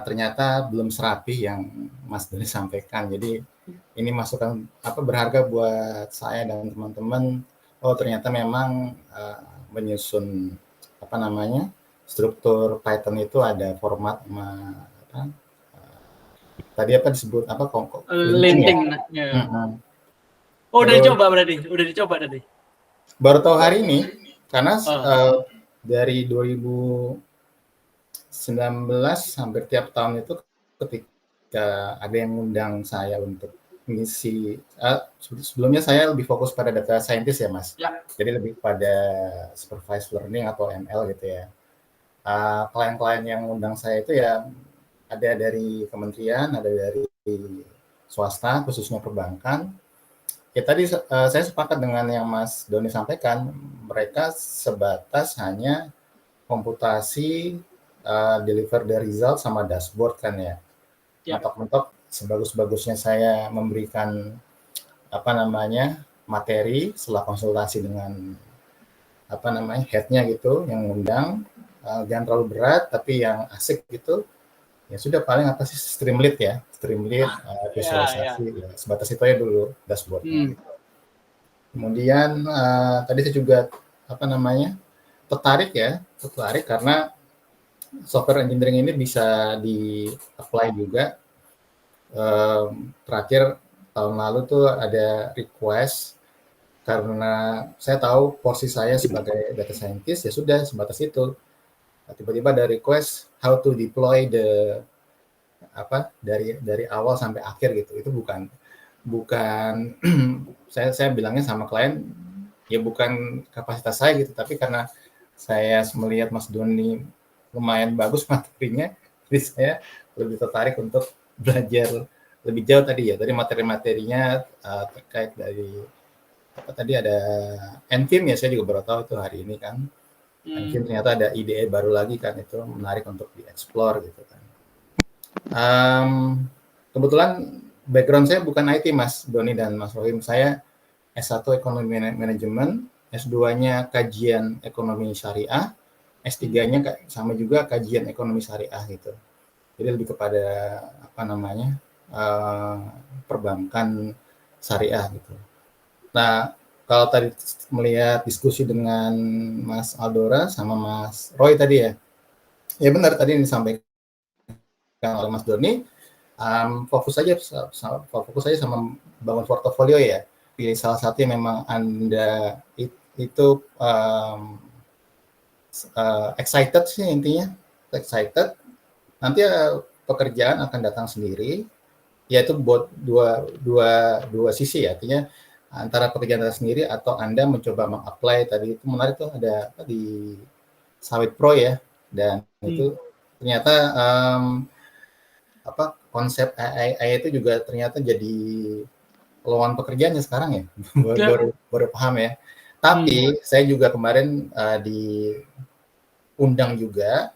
ternyata belum serapi yang Mas Doni sampaikan. Jadi ini masukan berharga buat saya dan teman-teman. Oh, ternyata memang menyusun struktur Python itu ada format tadi disebut linting ya. Oh, udah dicoba tadi. Baru tahu hari ini karena dari 2019 hampir tiap tahun itu ketika ada yang ngundang saya untuk mengisi, sebelumnya saya lebih fokus pada data scientist ya Mas, jadi lebih pada supervised learning atau ML gitu ya. Klien-klien yang ngundang saya itu ya ada dari kementerian, ada dari swasta, khususnya perbankan. Ya tadi saya sepakat dengan yang Mas Doni sampaikan, mereka sebatas hanya komputasi deliver the result sama dashboard kan ya. Ya. Mentok-mentok sebagus-bagusnya saya memberikan apa namanya materi setelah konsultasi dengan apa namanya headnya gitu yang ngundang, jangan terlalu berat tapi yang asik gitu, ya sudah paling apa sih Streamlit ya, Streamlit, visualisasi, ya, sebatas itu aja dulu dashboardnya. Gitu. Kemudian tadi saya juga apa namanya tertarik karena software engineering ini bisa di-apply juga. Terakhir tahun lalu tuh ada request karena saya tahu porsi saya sebagai data scientist ya sudah sebatas itu. Tiba-tiba ada request how to deploy the apa dari awal sampai akhir gitu. Itu bukan saya bilangnya sama klien ya bukan kapasitas saya gitu, tapi karena saya melihat Mas Doni lumayan bagus materinya, jadi saya lebih tertarik untuk belajar lebih jauh tadi ya, dari materi-materinya terkait dari apa tadi ada Nvim ya, saya juga baru tahu itu hari ini kan. Nvim ternyata ada IDE baru lagi kan, itu menarik untuk dieksplor gitu kan. Kebetulan background saya bukan IT Mas Doni dan Mas Rohim, saya S1 Ekonomi Manajemen, S2-nya kajian ekonomi syariah, S3-nya sama juga kajian ekonomi syariah gitu. Jadi lebih kepada apa namanya perbankan syariah gitu. Nah, kalau tadi melihat diskusi dengan Mas Aldora sama Mas Roy tadi ya benar tadi yang disampaikan oleh Mas Doni, fokus saja sama bangun portofolio ya. Pilih salah satu yang memang Anda itu excited sih intinya, excited. Nanti pekerjaan akan datang sendiri, yaitu buat dua sisi ya, artinya antara pekerjaan Anda sendiri atau Anda mencoba meng-apply tadi itu menarik tuh ada di Sawit Pro ya, dan itu ternyata konsep AI itu juga ternyata jadi lowongan pekerjaannya sekarang ya, baru paham ya. Tapi saya juga kemarin diundang juga.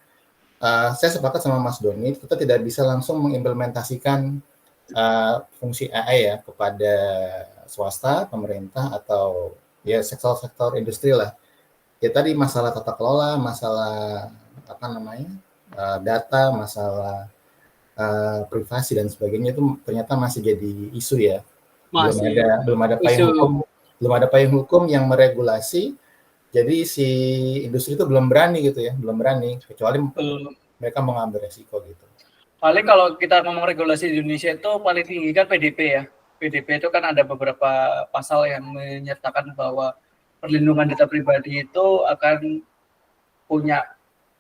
Saya sepakat sama Mas Doni, kita tidak bisa langsung mengimplementasikan fungsi AI ya kepada swasta, pemerintah, atau ya sektor-sektor industri lah. Ya tadi masalah tata kelola, masalah apa namanya data, masalah privasi dan sebagainya itu ternyata masih jadi isu ya. Belum ada payung hukum yang meregulasi. Jadi si industri itu belum berani gitu ya, kecuali mereka mengambil resiko gitu. Paling kalau kita ngomong regulasi di Indonesia itu paling tinggi kan PDP ya. PDP itu kan ada beberapa pasal yang menyertakan bahwa perlindungan data pribadi itu akan punya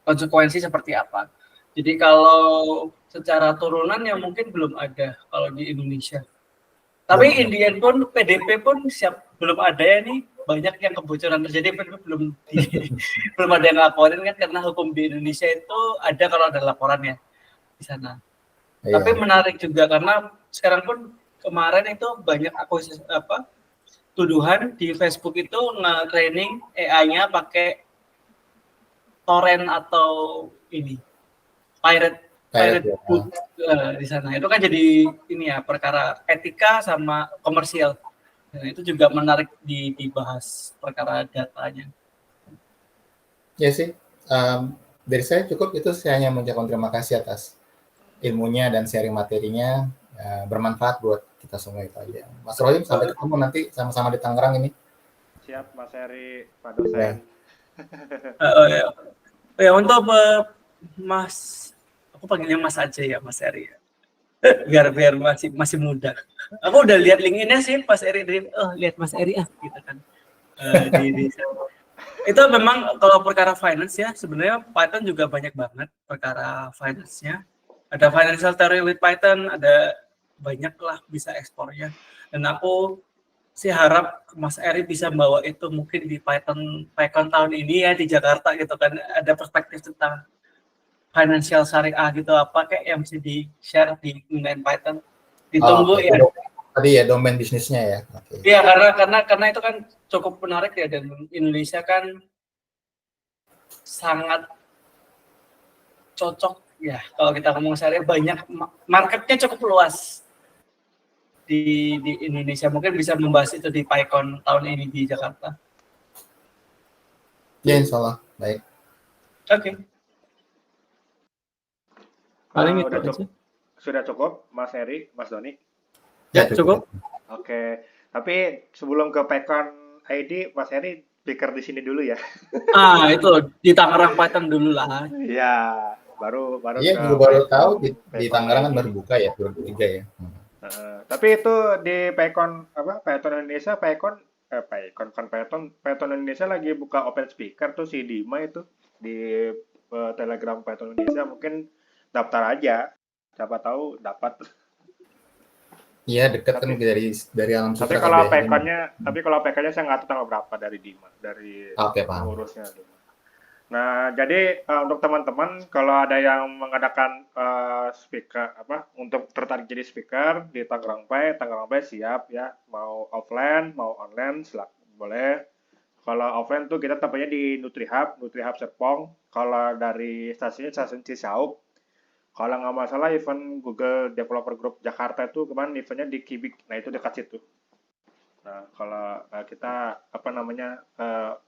konsekuensi seperti apa. Jadi kalau secara turunan ya mungkin belum ada kalau di Indonesia. Tapi Indian pun PDP pun belum ada ya nih, banyak yang kebocoran terjadi belum ada yang laporin kan, karena hukum di Indonesia itu ada kalau ada laporannya di sana. Iya. Tapi menarik juga karena sekarang pun kemarin itu banyak tuduhan di Facebook itu nge-training AI-nya pakai torrent atau ini pirate book di sana. Itu kan jadi ini ya perkara etika sama komersial. Nah, itu juga menarik dibahas perkara datanya. Ya sih, dari saya cukup itu. Saya hanya mengucapkan terima kasih atas ilmunya dan sharing materinya, bermanfaat buat kita semua itu aja. Mas Rohim, sampai ketemu nanti sama-sama di Tangerang ini. Siap Mas Heri, Pak dosen. Ya untuk Mas, aku panggilnya Mas aja ya, Mas Heri. Biar masih muda. Aku udah lihat LinkedIn-nya sih Mas Heri, lihat Mas Heri gitu kan. Itu memang kalau perkara finance ya, sebenarnya Python juga banyak banget perkara finance-nya. Ada financial theory with Python, ada banyak lah bisa ekspornya. Dan aku sih harap Mas Eri bisa bawa itu mungkin di PyCon tahun ini ya di Jakarta gitu kan. Ada perspektif tentang financial syariah gitu, apa kayak yang bisa di-share di mengenai Python. Ditunggu ya. Tadi ya domain bisnisnya ya. Iya, karena itu kan cukup menarik ya, dan Indonesia kan sangat cocok ya kalau kita ngomong sehari banyak marketnya cukup luas di Indonesia. Mungkin bisa membahas itu di PyCon tahun ini di Jakarta. Ya, insya Allah. Baik. Oke. Paling itu Udah aja. cukup. Sudah cukup, Mas Heri, Mas Doni? Ya, cukup. Oke. Tapi sebelum ke PyCon ID, Mas Heri speaker di sini dulu ya. Itu di Tangerang Python dulu lah. Iya, baru Iya, ke juga baru PyCon- tahu di PyCon Tangerang kan ID. baru buka ya 2003 ya. Tapi itu di PyCon Python Indonesia, Python Indonesia lagi buka open speaker tuh si Dima itu di Telegram Python Indonesia, mungkin daftar aja. Siapa tahu dapat. Iya, dekat kan dari Alam Tapi Sutra. kalau KBS. PK-nya saya nggak tahu tanggal berapa dari Dima, dari Oke, paham. pengurusnya. Nah, jadi untuk teman-teman kalau ada yang mengadakan speaker untuk tertarik jadi speaker di Tangerang Py siap ya, mau offline mau online boleh. Kalau offline tuh kita tempatnya di NutriHub Serpong. Kalau dari stasiun Cisauk. Kalau nggak masalah event Google Developer Group Jakarta itu kemarin eventnya di Kibik, nah itu dekat situ. Nah, kalau kita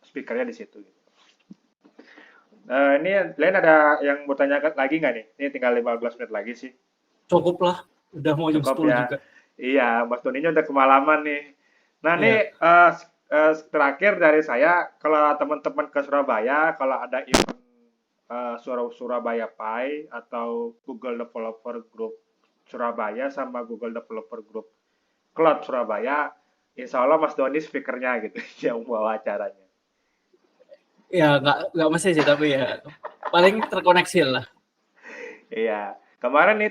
speakernya di situ. Ini lain ada yang mau tanya lagi nggak nih? Ini tinggal 15 menit lagi sih. Cukup lah. Udah mau jam Cukup 10 ya. juga. Iya, Mas Doninya udah kemalaman nih. Nah, Iya. nih terakhir dari saya, kalau teman-teman ke Surabaya, kalau ada event Surabaya Pi atau Google Developer Group Surabaya sama Google Developer Group Cloud Surabaya, insya Allah Mas Doni speakernya gitu yang bawa acaranya. Ya nggak mesti sih, tapi ya paling terkoneksi lah. Iya, kemarin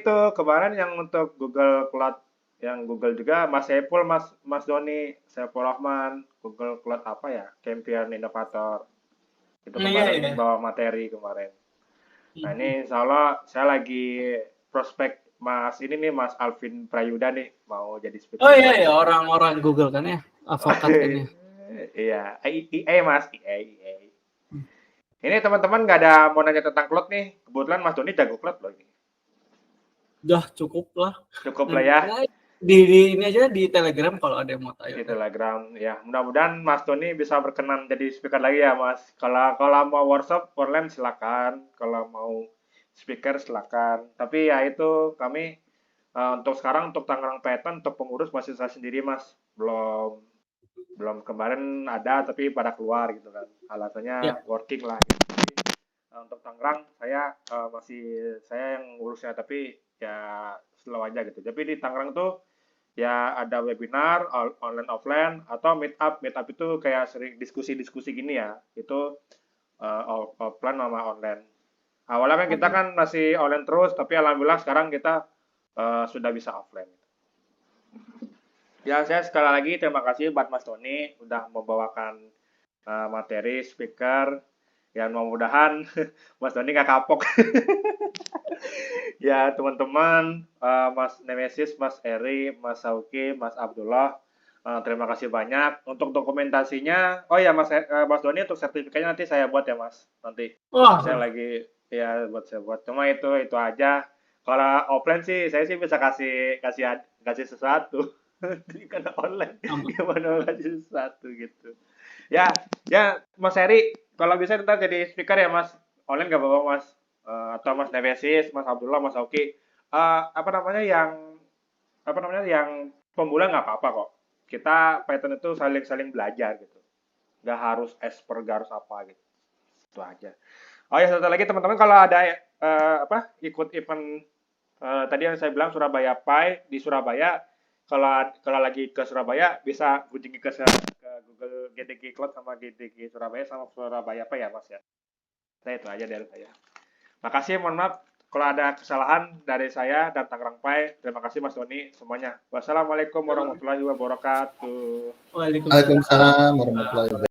yang untuk Google Cloud, yang Google juga Mas Saiful, Mas Doni, Saiful Rahman, Google Cloud Champion Innovator. Itu kemarin bawa materi kemarin. Nah ini insya Allah saya lagi prospek Mas Alvin Prayuda nih mau jadi speaker. Oh iya, orang-orang Google kan ya, avokat kan ya. Iya, EA Mas, EA. Ini teman-teman nggak ada mau nanya tentang cloud nih. Kebetulan Mas Doni jago cloud loh ini. Udah cukup lah. Cukup lah ya. Di ini aja di Telegram kalau ada yang mau tanya. Di Telegram ya. Mudah-mudahan Mas Doni bisa berkenan jadi speaker lagi ya Mas. Kalau mau workshop online silakan. Kalau mau speaker silakan. Tapi ya itu kami untuk sekarang untuk Tangerang Python untuk pengurus masih saya sendiri Mas. Belum kemarin ada tapi pada keluar gitu kan. Alasannya working lah gitu. Jadi, untuk Tangerang saya saya yang ngurusnya tapi ya slow aja gitu. Tapi di Tangerang tuh ya ada webinar online offline atau meet up itu kayak sering diskusi gini ya. Itu offline sama online. Awalnya kan kita kan masih online terus tapi alhamdulillah sekarang kita sudah bisa offline. Ya, saya sekali lagi terima kasih buat Mas Doni udah membawakan materi speaker. Ya, mudah-mudahan Mas Doni nggak kapok. Ya, teman-teman, Mas Nemesis, Mas Eri, Mas Sauki, Mas Abdullah, terima kasih banyak. Untuk dokumentasinya, Mas Doni untuk sertifikatnya nanti saya buat ya Mas. Nanti saya lagi saya buat. Cuma itu aja. Kalau offline sih saya sih bisa kasih sesuatu. Karena online gimana kasih sesuatu gitu ya Mas Heri kalau bisa ntar jadi speaker ya Mas online nggak apa-apa Mas atau Mas Nemesis, Mas Abdullah, Mas Oki yang pemula nggak apa-apa kok, kita Python itu saling belajar gitu, nggak harus expert, nggak harus apa gitu, itu aja. Satu lagi teman-teman kalau ada ikut event tadi yang saya bilang Surabaya Pi di Surabaya, kalau lagi ke Surabaya bisa kunjungi ke Google GDG Cloud sama GDG Surabaya sama Surabaya Pi ya Mas ya. Nah itu aja dari saya. Makasih, mohon maaf kalau ada kesalahan dari saya dan Tangerang Pi. Terima kasih Mas Doni semuanya. Wassalamualaikum warahmatullahi wabarakatuh. Waalaikumsalam warahmatullahi wabarakatuh.